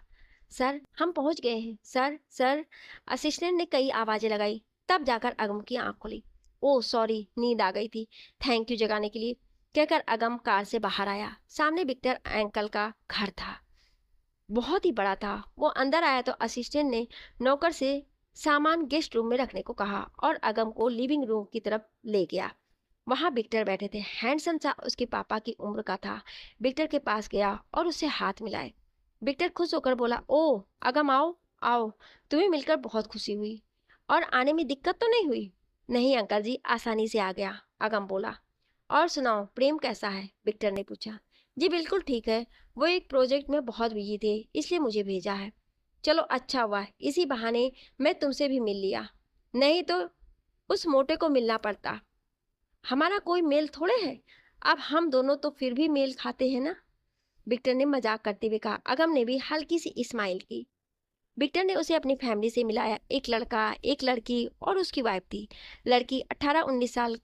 सर, हम पहुंच गए हैं। सर सर, असिस्टेंट ने कई आवाजें लगाई। तब जाकर अगम की आंख खुली। ओह सॉरी, नींद आ गई थी। थैंक यू जगाने के लिए, कहकर अगम कार से बाहर आया। सामने विक्टर अंकल का घर था। बहुत ही बड़ा था। वो अंदर आया तो असिस्टेंट ने नौकर से सामान गेस्ट रूम में रखने को कहा और अगम को लिविंग रूम की तरफ ले गया। वहां विक्टर बैठे थे। हैंडसम सा उसके पापा की उम्र का था। विक्टर के पास गया और उससे हाथ मिलाए। विक्टर खुश होकर बोला, ओ अगम, आओ आओ, तुम्हें मिलकर बहुत खुशी हुई। और आने में दिक्कत तो नहीं हुई? नहीं अंकल जी, आसानी से आ गया, अगम बोला। और सुनाओ, प्रेम कैसा है? विक्टर ने पूछा। जी बिल्कुल ठीक है, वो एक प्रोजेक्ट में बहुत बिजी थे, इसलिए मुझे भेजा है। चलो अच्छा हुआ, इसी बहाने मैं तुमसे भी मिल लिया, नहीं तो उस मोटे को मिलना पड़ता। हमारा कोई मेल थोड़े है, अब हम दोनों तो फिर भी मेल खाते हैं ना, विक्टर ने मजाक करते हुए कहा। अगम ने भी हल्की सी स्माइल की। विक्टर ने उसे अपनी फैमिली से मिलाया। एक लड़का, एक लड़की और उसकी वाइफ थी। लड़की 18-19 साल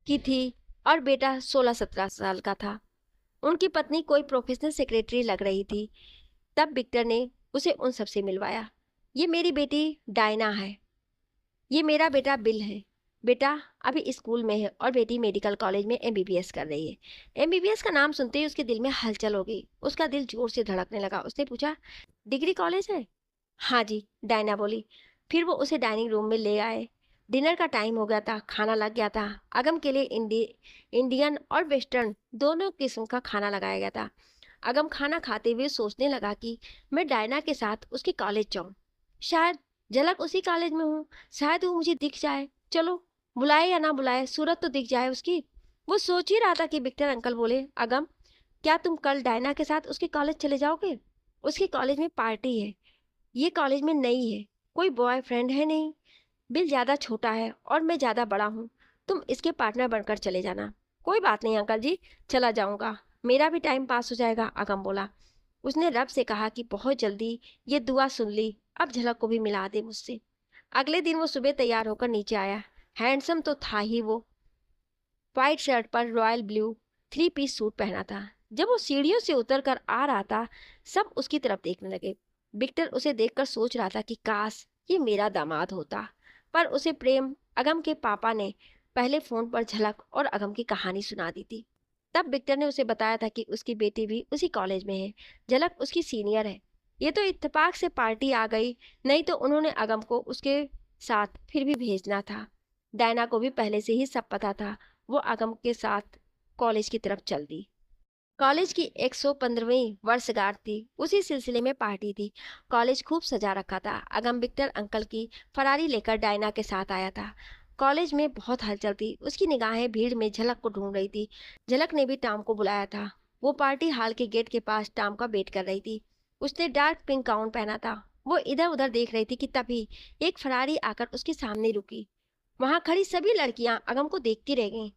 की थी और बेटा 16-17 साल का था। उनकी पत्नी कोई प्रोफेशनल सेक्रेटरी लग रही थी। तब विक्टर ने उसे उन सबसे मिलवाया। ये मेरी बेटी डायना है, ये मेरा बेटा बिल है। बेटा अभी स्कूल में है और बेटी मेडिकल कॉलेज में एमबीबीएस कर रही है। एमबीबीएस का नाम सुनते ही उसके दिल में हलचल हो गई। उसका दिल जोर से धड़कने लगा। उसने पूछा, डिग्री कॉलेज है? हाँ जी, डायना बोली। फिर वो उसे डाइनिंग रूम में ले आए। डिनर का टाइम हो गया था, खाना लग गया था। अगम के लिए इंडियन और वेस्टर्न दोनों किस्म का खाना लगाया गया था। अगम खाना खाते हुए सोचने लगा कि मैं डायना के साथ उसके कॉलेज जाऊं। शायद झलक उसी कॉलेज में हूँ, शायद वो मुझे दिख जाए। चलो, बुलाए या ना बुलाए, सूरत तो दिख जाए उसकी। वो सोच ही रहा था कि विक्टर अंकल बोले, अगम क्या तुम कल डायना के साथ उसके कॉलेज चले जाओगे? उसके कॉलेज में पार्टी है। ये कॉलेज में नई है, कोई बॉयफ्रेंड है नहीं। बिल ज्यादा छोटा है और मैं ज्यादा बड़ा हूँ। तुम इसके पार्टनर बनकर चले जाना। कोई बात नहीं अंकल जी, चला जाऊंगा, मेरा भी टाइम पास हो जाएगा, अगम बोला। उसने रब से कहा कि बहुत जल्दी ये दुआ सुन ली, अब झलक को भी मिला दे मुझसे। अगले दिन वो सुबह तैयार होकर नीचे आया। हैंडसम तो था ही वो। व्हाइट शर्ट पर रॉयल ब्लू 3 पीस सूट पहना था। जब वो सीढ़ियों से उतर कर आ रहा था, सब उसकी तरफ देखने लगे। विक्टर उसे देखकर सोच रहा था कि काश ये मेरा दामाद होता। पर उसे प्रेम अगम के पापा ने पहले फोन पर झलक और अगम की कहानी सुना दी थी। तब विक्टर ने उसे बताया था कि उसकी बेटी भी उसी कॉलेज में है। झलक उसकी सीनियर है। ये तो इत्तेफाक से पार्टी आ गई, नहीं तो उन्होंने अगम को उसके साथ फिर भी भेजना था। डायना को भी पहले से ही सब पता था। वो अगम के साथ कॉलेज की तरफ चल दी। कॉलेज की 115वीं वर्षगांठ थी। उसी सिलसिले में पार्टी थी। कॉलेज खूब सजा रखा था। अगम विक्टर अंकल की फरारी लेकर डायना के साथ आया था। कॉलेज में बहुत हलचल थी। उसकी निगाहें भीड़ में झलक को ढूंढ रही थी। झलक ने भी टॉम को बुलाया था। वो पार्टी हॉल के गेट के पास टॉम का वेट कर रही थी। उसने डार्क पिंक गाउन पहना था। वो इधर उधर देख रही थी कि तभी एक फरारी आकर उसके सामने रुकी। वहां खड़ी सभी लड़कियां अगम को देखती रह गईं।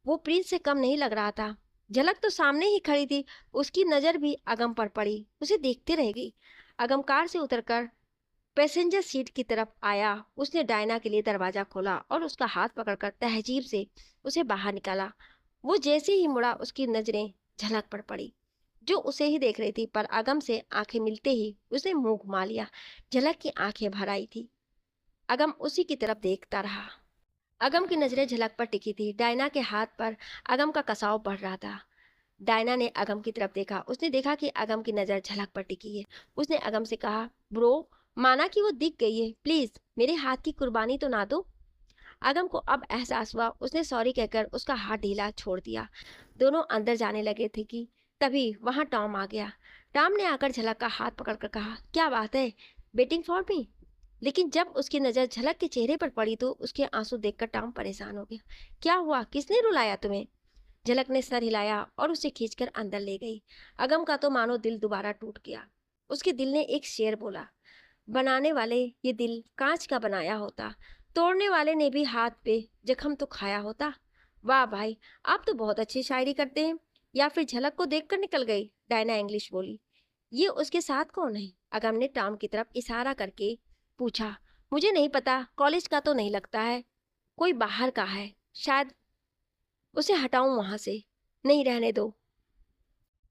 वो प्रिंस से कम नहीं लग रहा था। झलक तो सामने ही खड़ी थी, उसकी नजर भी अगम पर पड़ी, उसे देखते रह गई। अगम कार से उतरकर पैसेंजर सीट की तरफ आया। उसने डायना के लिए दरवाजा खोला और उसका हाथ पकड़कर तहजीब से उसे बाहर निकाला। वो जैसे ही मुड़ा, उसकी नजरें झलक पर पड़ी, जो उसे ही देख रही थी। पर अगम से आंखें मिलते ही उसने मुंह घुमा लिया। झलक की आंखें भर आई थी। अगम उसी की तरफ देखता रहा। अगम की नजरें झलक पर टिकी थी। डायना के हाथ पर अगम का कसाव बढ़ रहा था। डायना ने अगम की तरफ देखा। उसने देखा कि अगम की नजर झलक पर टिकी है। उसने अगम से कहा, ब्रो, माना कि वो दिख गई है, प्लीज मेरे हाथ की कुर्बानी तो ना दो। अगम को अब एहसास हुआ। उसने सॉरी कहकर उसका हाथ ढीला छोड़ दिया। दोनों अंदर जाने लगे थे कि तभी वहां टॉम आ गया। टॉम ने आकर झलक का हाथ पकड़कर कहा, क्या बात है, वेटिंग फॉर मी? लेकिन जब उसकी नजर झलक के चेहरे पर पड़ी तो उसके आंसू देखकर टॉम परेशान हो गया। क्या हुआ, किसने रुलाया तुम्हें? झलक ने सर हिलाया और उसे खींचकर अंदर ले गई। अगम का तो मानो दिल दोबारा टूट गया। उसके दिल ने एक शेर बोला, बनाने वाले ये दिल कांच का बनाया होता, तोड़ने वाले ने भी हाथ पे जख्म तो खाया होता। वाह भाई, आप तो बहुत अच्छी शायरी करते हैं। या फिर झलक को देखकर निकल गई? डायना इंग्लिश बोली। ये उसके साथ कौन है? अगम ने टॉम की तरफ इशारा करके पूछा। मुझे नहीं पता, कॉलेज का तो नहीं लगता है, कोई बाहर का है शायद। उसे हटाऊं वहां से? नहीं, रहने दो।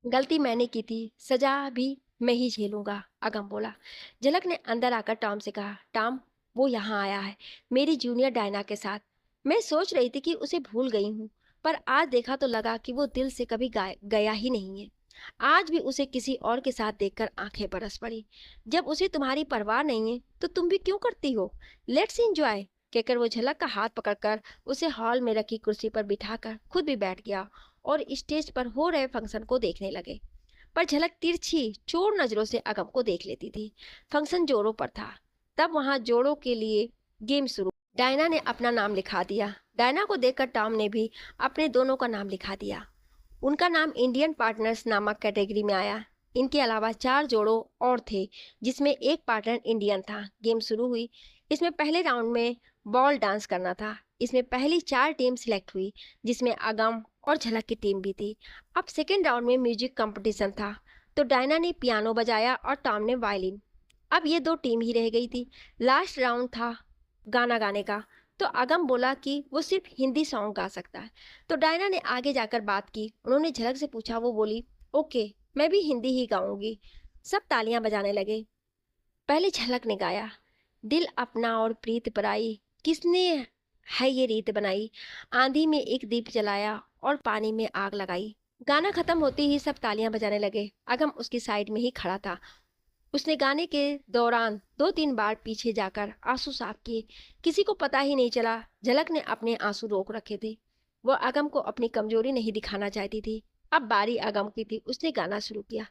गलती मैंने की थी, सजा भी मैं ही झेलूंगा, अगम बोला। झलक ने अंदर आकर टॉम से कहा, टॉम, वो यहाँ आया है मेरी जूनियर डायना के साथ। मैं सोच रही थी कि उसे भूल गई हूँ, पर आज देखा तो लगा कि वो दिल से कभी गया ही नहीं है। आज भी उसे किसी और के साथ देखकर आंखें बरस पड़ी। जब उसे तुम्हारी परवाह नहीं है तो तुम भी क्यों करती हो? लेट्स एंजॉय, कहकर वो झलक का हाथ पकड़कर उसे हॉल में रखी कुर्सी पर बिठाकर खुद भी बैठ गया और स्टेज पर हो रहे फंक्शन को देखने लगे। पर झलक तिरछी चोर नजरों से अगम को देख लेती थी। फंक्शन जोरों पर था। तब वहां जोड़ों के लिए गेम शुरू। डायना ने अपना नाम लिखा दिया। डायना को देखकर टॉम ने भी अपने दोनों का नाम लिखा दिया। उनका नाम इंडियन पार्टनर्स नामक कैटेगरी में आया। इनके अलावा 4 जोड़ों और थे, जिसमें एक पार्टनर इंडियन था। गेम शुरू हुई। इसमें पहले राउंड में बॉल डांस करना था। इसमें पहली 4 टीम सिलेक्ट हुई, जिसमें अगम और झलक की टीम भी थी। अब सेकेंड राउंड में म्यूजिक कंपटीशन था, तो डायना ने पियानो बजाया और टॉम ने वायलिन। अब ये 2 टीम ही रह गई थी। लास्ट राउंड था गाना गाने का, तो अगम बोला कि वो सिर्फ हिंदी सॉन्ग गा सकता है। तो डायना ने आगे जाकर बात की। उन्होंने झलक से पूछा। वो बोली, ओके, मैं भी हिंदी ही गाऊंगी। सब तालियां बजाने लगे। पहले झलक ने गाया, दिल अपना और प्रीत पराई, किसने है ये रीत बनाई, आंधी में एक दीप जलाया और पानी में आग लगाई। गाना खत्म होते ही सब तालियां बजाने लगे। अगम उसकी साइड में ही खड़ा था। उसने गाने के दौरान 2-3 बार पीछे जाकर आंसू साफ किए। किसी को पता ही नहीं चला। झलक ने अपने आंसू रोक रखे थे। वो अगम को अपनी कमजोरी नहीं दिखाना चाहती थी। अब बारी अगम की थी। उसने गाना शुरू किया।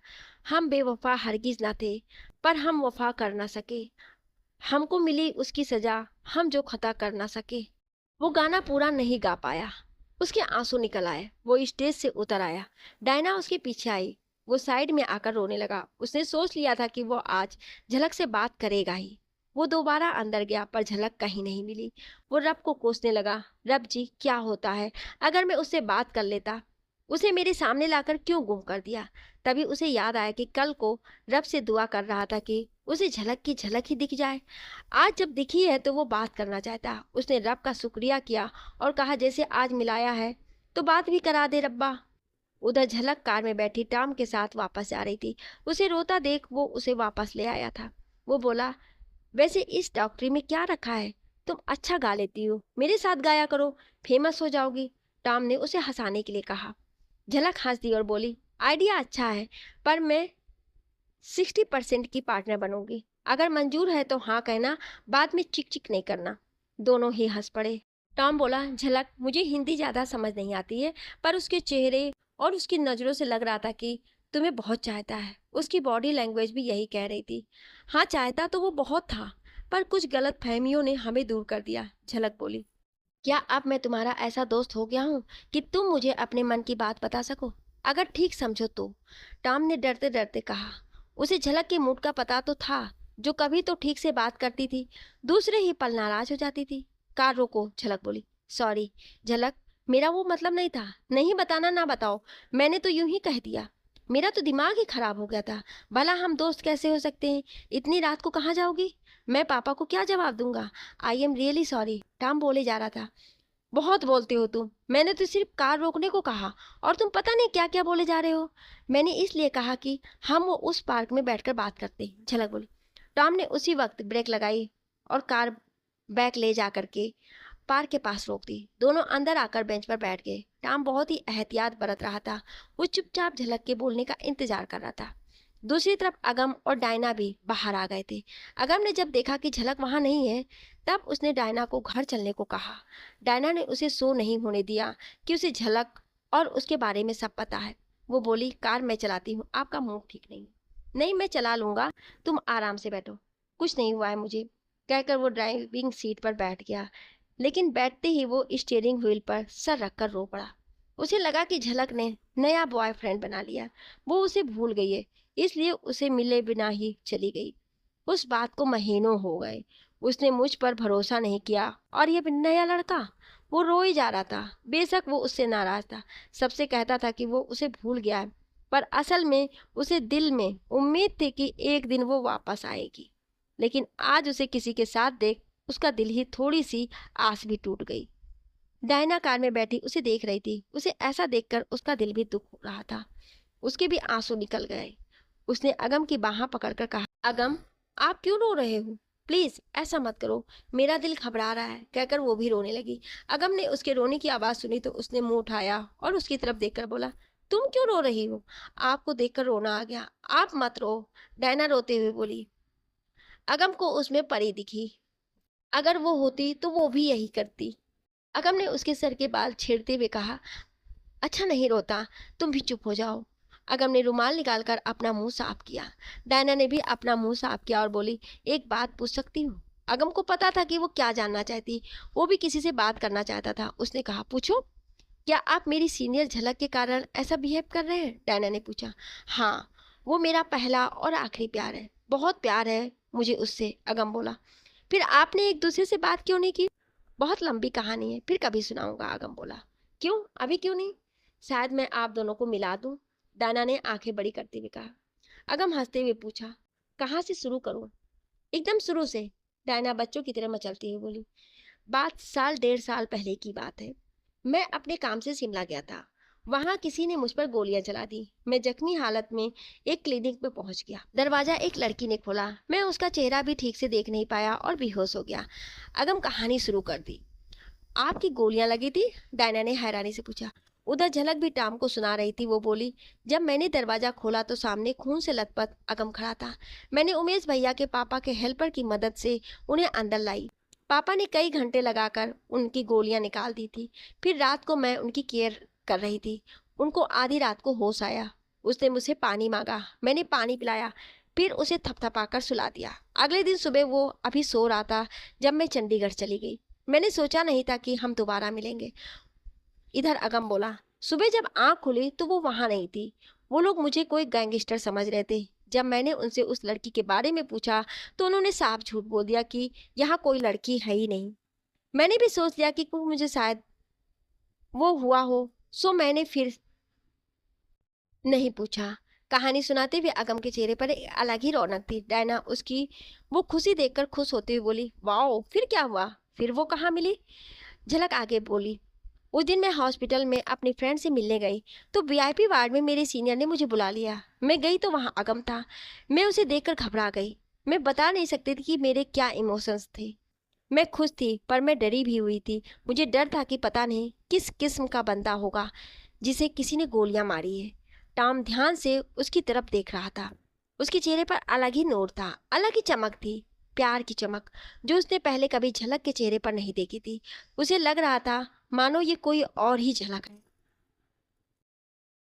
हम बेवफा हरगिज ना थे, पर हम वफा कर ना सके। हमको मिली उसकी सजा, हम जो खता कर ना सके। वो गाना पूरा नहीं गा पाया। उसके आंसू निकल आए। वो स्टेज से उतर आया। डायना उसके पीछे आई। वो साइड में आकर रोने लगा। उसने सोच लिया था कि वो आज झलक से बात करेगा ही। वो दोबारा अंदर गया, पर झलक कहीं नहीं मिली। वो रब को कोसने लगा, रब जी, क्या होता है? अगर मैं उससे बात कर लेता, उसे मेरे सामने लाकर क्यों गुम कर दिया? तभी उसे याद आया कि कल को रब से दुआ कर रहा था कि उसे झलक की झलक ही दिख जाए। आज जब दिखी है तो वो बात करना चाहता। उसने रब का शुक्रिया किया और कहा, जैसे आज मिलाया है तो बात भी करा दे रब्बा। उधर झलक कार में बैठी टॉम के साथ वापस जा रही थी। उसे रोता देख वो उसे वापस ले आया था। वो बोला, वैसे इस डॉक्टरी में क्या रखा है? तुम अच्छा गा लेती हो, मेरे साथ गाया करो, फेमस हो जाओगी। टॉम ने उसे हंसाने के लिए कहा। झलक हंस दी और बोली, आइडिया अच्छा है, पर मैं 60% की पार्टनर बनूंगी। अगर मंजूर है तो हाँ कहना, बाद में चिक चिक नहीं करना। दोनों ही हंस पड़े। टॉम बोला, झलक, मुझे हिंदी ज्यादा समझ नहीं आती है, पर उसके चेहरे और उसकी नजरों से लग रहा था कि तुम्हें बहुत चाहता है। उसकी बॉडी लैंग्वेज भी यही कह रही थी। हाँ, चाहता तो वो बहुत था, पर कुछ गलत फहमियों ने हमें दूर कर दिया। झलक बोली, क्या अब मैं तुम्हारा ऐसा दोस्त हो गया हूँ कि तुम मुझे अपने मन की बात बता सको? अगर ठीक समझो तो, टॉम ने डरते डरते कहा। उसे झलक के मूड का पता तो था। जो कभी तो ठीक से बात करती थी, दूसरे ही पल नाराज हो जाती थी। कार रोको, झलक बोली। सॉरी झलक, मेरा वो मतलब नहीं था। नहीं बताना ना बताओ, मैंने तो यूं ही कह दिया। मेरा तो दिमाग ही खराब हो गया था। भला हम दोस्त कैसे हो सकते हैं? इतनी रात को कहाँ जाओगी? मैं पापा को क्या जवाब दूंगा? I am really sorry, Tom बोले जा रहा था। बहुत बोलते हो तुम। मैंने तो सिर्फ कार रोकने को कहा और तुम पता नहीं क्या क्या बोले जा रहे हो। मैंने इसलिए कहा कि हम वो उस पार्क में बैठकर बात करते हैं, झलक बोली। टॉम ने उसी वक्त ब्रेक लगाई और कार बैक ले जा करके पार्क के पास रोक दी। दोनों अंदर आकर बेंच पर बैठ गए। टॉम बहुत ही एहतियात बरत रहा था। वो चुपचाप झलक के बोलने का इंतजार कर रहा था। दूसरी तरफ अगम और डायना भी बाहर आ गए थे। अगम ने जब देखा कि झलक वहां नहीं है, तब उसने डायना को घर चलने को कहा। डायना ने उसे सो नहीं होने दिया कि उसे झलक और उसके बारे में सब पता है। वो बोली, कार मैं चलाती हूँ, आपका मूड ठीक नहीं। नहीं, मैं चला लूंगा, तुम आराम से बैठो, कुछ नहीं हुआ है मुझे, कहकर वो ड्राइविंग सीट पर बैठ गया। लेकिन बैठते ही वो स्टीयरिंग व्हील पर सर रखकर रो पड़ा। उसे लगा कि झलक ने नया बॉयफ्रेंड बना लिया। वो उसे भूल गई है, इसलिए उसे मिले बिना ही चली गई। उस बात को महीनों हो गए। उसने मुझ पर भरोसा नहीं किया, और ये नया लड़का? वो रो ही जा रहा था। बेशक वो उससे नाराज था, सबसे कहता था कि वो उसे भूल गया है, पर असल में उसे दिल में उम्मीद थी कि एक दिन वो वापस आएगी। लेकिन आज उसे किसी के साथ देख उसका दिल ही थोड़ी सी आस भी टूट गई। डायना कार में बैठी उसे देख रही थी। उसे ऐसा देखकर उसका दिल भी दुख हो रहा था। उसके भी आंसू निकल गए। उसने अगम की बाह पकड़कर कहा, अगम, आप क्यों रो रहे हो? प्लीज ऐसा मत करो, मेरा दिल घबरा रहा है, कहकर वो भी रोने लगी। अगम ने उसके रोने की आवाज सुनी तो उसने मुंह उठाया और उसकी तरफ देखकर बोला, तुम क्यों रो रही हो? आपको देखकर रोना आ गया, आप मत रो। डायना रोते हुए बोली। अगम को उसमें परी दिखी। अगर वो होती तो वो भी यही करती। अगम ने उसके सर के बाल छेड़ते हुए कहा, अच्छा नहीं रोता, तुम भी चुप हो जाओ। अगम ने रुमाल निकालकर अपना मुंह साफ किया। डायना ने भी अपना मुंह साफ किया और बोली, एक बात पूछ सकती हूँ? अगम को पता था कि वो क्या जानना चाहती। वो भी किसी से बात करना चाहता था। उसने कहा, पूछो। क्या आप मेरी सीनियर झलक के कारण ऐसा बिहेव कर रहे हैं? डायना ने पूछा। हाँ, वो मेरा पहला और आखिरी प्यार है, बहुत प्यार है मुझे उससे, अगम बोला। फिर आपने एक दूसरे से बात क्यों नहीं की? बहुत लंबी कहानी है, फिर कभी सुनाऊंगा, अगम बोला। क्यों, अभी क्यों नहीं? शायद मैं आप दोनों को मिला दूं, डायना ने आंखें बड़ी करते हुए कहा। अगम हंसते हुए पूछा, कहाँ से शुरू करूं? एकदम शुरू से, डायना बच्चों की तरह मचलती हुई बोली। बात साल डेढ़ साल पहले की बात है। मैं अपने काम से शिमला गया था। वहां किसी ने मुझ पर गोलियां चला दी। मैं जख्मी हालत में एक क्लिनिक में पहुंच गया। दरवाजा एक लड़की ने खोला। मैं उसका चेहरा भी ठीक से देख नहीं पाया और बेहोश हो गया। अगम कहानी शुरू कर दी। आपकी गोलियां लगी थी? डायना ने हैरानी से पूछा। उधर झलक भी टाम को सुना रही थी। वो बोली, जब मैंने दरवाजा खोला तो सामने खून से लथपथ अगम खड़ा था। मैंने उमेश भैया के पापा के हेल्पर की मदद से उन्हें अंदर लाई। पापा ने कई घंटे लगाकर उनकी गोलियां निकाल दी थी। फिर रात को मैं उनकी केयर कर रही थी। उनको आधी रात को होश आया। उसने मुझसे पानी मांगा। मैंने पानी पिलाया। फिर उसे थपथपाकर सुला दिया। अगले दिन सुबह वो अभी सो रहा था जब मैं चंडीगढ़ चली गई। मैंने सोचा नहीं था कि हम दोबारा मिलेंगे। इधर अगम बोला, सुबह जब आंख खुली तो वो वहां नहीं थी। वो लोग मुझे कोई गैंगस्टर समझ रहे थे। जब मैंने उनसे उस लड़की के बारे में पूछा तो उन्होंने साफ झूठ बोल दिया कि यहाँ कोई लड़की है ही नहीं। मैंने भी सोच लिया कि मुझे शायद वो हुआ हो, सो मैंने फिर नहीं पूछा। कहानी सुनाते हुए अगम के चेहरे पर एक अलग ही रौनक थी। डायना उसकी वो खुशी देखकर खुश होते हुए बोली, वाओ, फिर क्या हुआ? फिर वो कहाँ मिली? झलक आगे बोली, उस दिन मैं हॉस्पिटल में अपनी फ्रेंड से मिलने गई तो वीआईपी वार्ड में मेरे सीनियर ने मुझे बुला लिया। मैं गई तो वहां अगम था। मैं उसे देखकर घबरा गई। मैं बता नहीं सकती थी कि मेरे क्या इमोशंस थे। मैं खुश थी पर मैं डरी भी हुई थी। मुझे डर था कि पता नहीं किस किस्म का बंदा होगा जिसे किसी ने गोलियां मारी है। टॉम ध्यान से उसकी तरफ देख रहा था। उसके चेहरे पर अलग ही नूर था, अलग ही चमक थी, प्यार की चमक जो उसने पहले कभी झलक के चेहरे पर नहीं देखी थी। उसे लग रहा था मानो ये कोई और ही झलक है।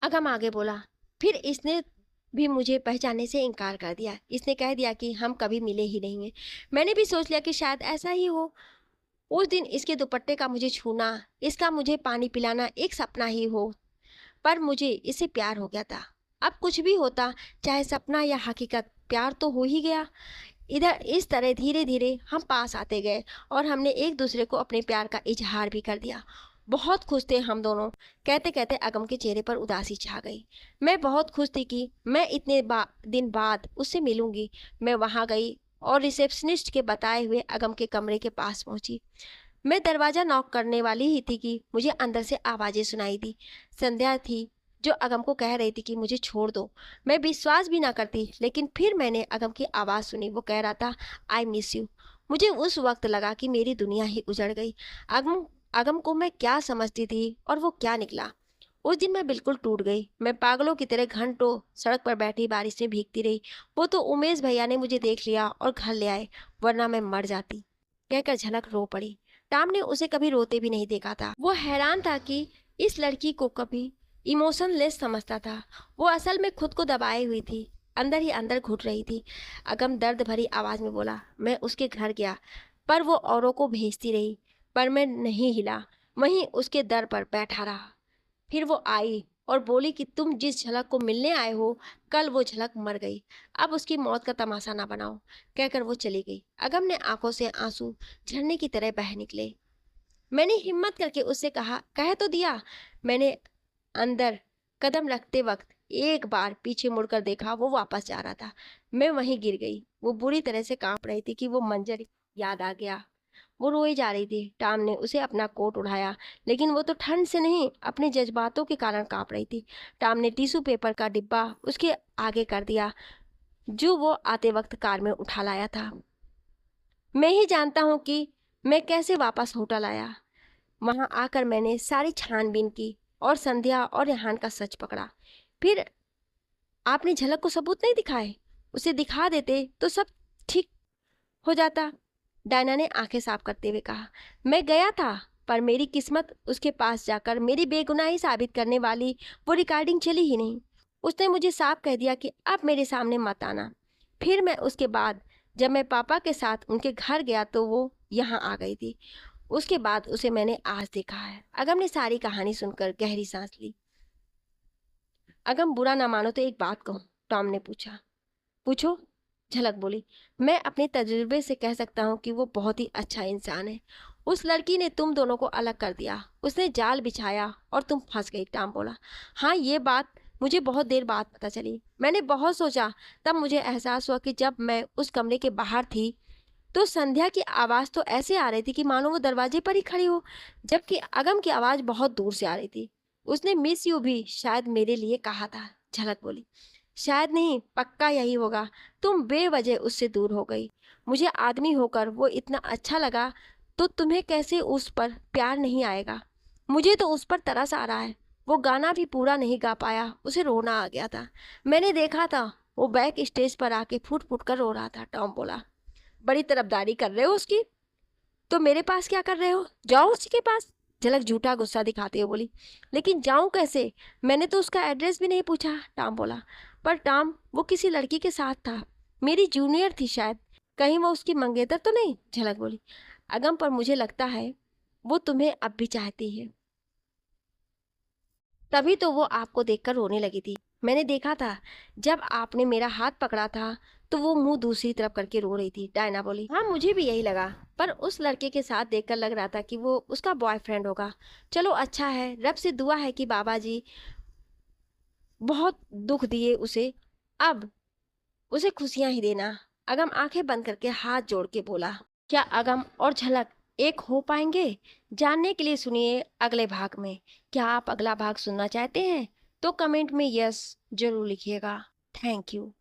अगम आगे बोला, फिर इसने भी मुझे पहचानने से इनकार कर दिया। इसने कह दिया कि हम कभी मिले ही नहीं हैं। मैंने भी सोच लिया कि शायद ऐसा ही हो। उस दिन इसके दुपट्टे का मुझे छूना, इसका मुझे पानी पिलाना एक सपना ही हो, पर मुझे इससे प्यार हो गया था। अब कुछ भी होता, चाहे सपना या हकीकत, प्यार तो हो ही गया। इधर इस तरह धीरे धीरे हम पास आते गए और हमने एक दूसरे को अपने प्यार का इजहार भी कर दिया। बहुत खुश थे हम दोनों। कहते कहते अगम के चेहरे पर उदासी छा गई। मैं बहुत खुश थी कि मैं इतने दिन बाद उससे मिलूंगी। मैं वहां गई और रिसेप्शनिस्ट के बताए हुए अगम के कमरे के पास पहुंची। मैं दरवाजा नॉक करने वाली ही थी कि मुझे अंदर से आवाजें सुनाई दी। संध्या थी जो अगम को कह रही थी कि मुझे छोड़ दो। मैं विश्वास भी ना करती, लेकिन फिर मैंने अगम की आवाज़ सुनी। वो कह रहा था, आई मिस यू। मुझे उस वक्त लगा कि मेरी दुनिया ही उजड़ गई। अगम अगम को मैं क्या समझती थी और वो क्या निकला। उस दिन मैं बिल्कुल टूट गई। मैं पागलों की तरह घंटों सड़क पर बैठी बारिश में भीगती रही। वो तो उमेश भैया ने मुझे देख लिया और घर ले आए, वरना मैं मर जाती, कहकर झलक रो पड़ी। टाम ने उसे कभी रोते भी नहीं देखा था। वो हैरान था कि इस लड़की को कभी इमोशनलेस समझता था। वो असल में खुद को दबाए हुई थी, अंदर ही अंदर घुट रही थी। अगम दर्द भरी आवाज में बोला, मैं उसके घर गया पर वो औरों को भेजती रही, पर मैं नहीं हिला, वहीं उसके दर पर बैठा रहा। फिर वो आई और बोली कि तुम जिस झलक को मिलने आए हो, कल वो झलक मर गई। अब उसकी मौत का तमाशा ना बनाओ, कहकर वो चली गई। अगम ने आंखों से आंसू झरने की तरह बह निकले। मैंने हिम्मत करके उससे कहा, कह तो दिया। मैंने अंदर कदम रखते वक्त एक बार पीछे मुड़कर देखा, वो वापस जा रहा था। मैं वहीं गिर गई। वो बुरी तरह से कांप रही थी कि वो मंजर याद आ गया। वो रोए जा रही थी। टॉम ने उसे अपना कोट उठाया, लेकिन वो तो ठंड से नहीं, अपने जज्बातों के कारण कांप रही थी। टॉम ने टिश्यू पेपर का डिब्बा उसके आगे कर दिया, जो वो आते वक्त कार में उठा लाया था। मैं ही जानता हूँ कि मैं कैसे वापस होटल आया। वहां आकर मैंने सारी छानबीन की और संध्या और रेहान का सच पकड़ा। फिर आपने झलक को सबूत नहीं दिखाए? उसे दिखा देते तो सब ठीक हो जाता। डायना ने आंखें साफ करते हुए कहा। मैं गया था, पर मेरी किस्मत, उसके पास जाकर मेरी बेगुनाही साबित करने वाली वो रिकॉर्डिंग चली ही नहीं। उसने मुझे साफ कह दिया कि अब मेरे सामने मत आना। फिर मैं उसके बाद जब मैं पापा के साथ उनके घर गया तो वो यहाँ आ गई थी। उसके बाद उसे मैंने आज देखा है। अगम ने सारी कहानी सुनकर गहरी सांस ली। अगम, बुरा ना मानो तो एक बात कहूँ, टॉम ने पूछा। पूछो, झलक बोली। मैं अपने तजुर्बे से कह सकता हूँ कि वो बहुत ही अच्छा इंसान है। उस लड़की ने तुम दोनों को अलग कर दिया, उसने जाल बिछाया और तुम फंस गई, टॉम बोला। हाँ, ये बात मुझे बहुत देर बाद पता चली। मैंने बहुत सोचा, तब मुझे एहसास हुआ कि जब मैं उस कमरे के बाहर थी तो संध्या की आवाज़ तो ऐसे आ रही थी कि मानो वो दरवाजे पर ही खड़ी हो, जबकि अगम की आवाज़ बहुत दूर से आ रही थी। उसने मिस यू भी शायद मेरे लिए कहा था, झलक बोली। शायद नहीं, पक्का यही होगा। तुम बेवजह उससे दूर हो गई। मुझे आदमी होकर वो इतना अच्छा लगा, तो तुम्हें कैसे उस पर प्यार नहीं आएगा? मुझे तो उस पर तरस आ रहा है। वो गाना भी पूरा नहीं गा पाया, उसे रोना आ गया था। मैंने देखा था, वो बैक स्टेज पर आके फुट फुट कर रो रहा था, टॉम बोला। बड़ी तरफदारी कर रहे हो उसकी, तो मेरे पास क्या कर रहे हो? जाओ उसी के पास, झलक झूठा गुस्सा दिखाते हुए बोली। लेकिन जाऊं कैसे? मैंने तो उसका एड्रेस भी नहीं पूछा, टॉम बोला। पर टॉम, वो किसी लड़की के साथ था, मेरी जूनियर थी शायद। कहीं वो उसकी मंगेतर तो नहीं? झलक बोली। अगम, पर मुझे लगता है वो तुम्हें अब भी चाहती है। तभी तो वो आपको देखकर रोने लगी थी। मैंने देखा था, जब आपने मेरा हाथ पकड़ा था तो वो मुंह दूसरी तरफ करके रो रही थी, डायना बोली। हाँ, मुझे भी यही लगा, पर उस लड़के के साथ देखकर लग रहा था कि वो उसका बॉयफ्रेंड होगा। चलो अच्छा है, रब से दुआ है कि बाबा जी बहुत दुख दिए उसे, अब उसे खुशियां ही देना। अगम आंखें बंद करके हाथ जोड़ के बोला। क्या अगम और झलक एक हो पाएंगे? जानने के लिए सुनिए अगले भाग में। क्या आप अगला भाग सुनना चाहते हैं? तो कमेंट में यस जरूर लिखिएगा। Thank you.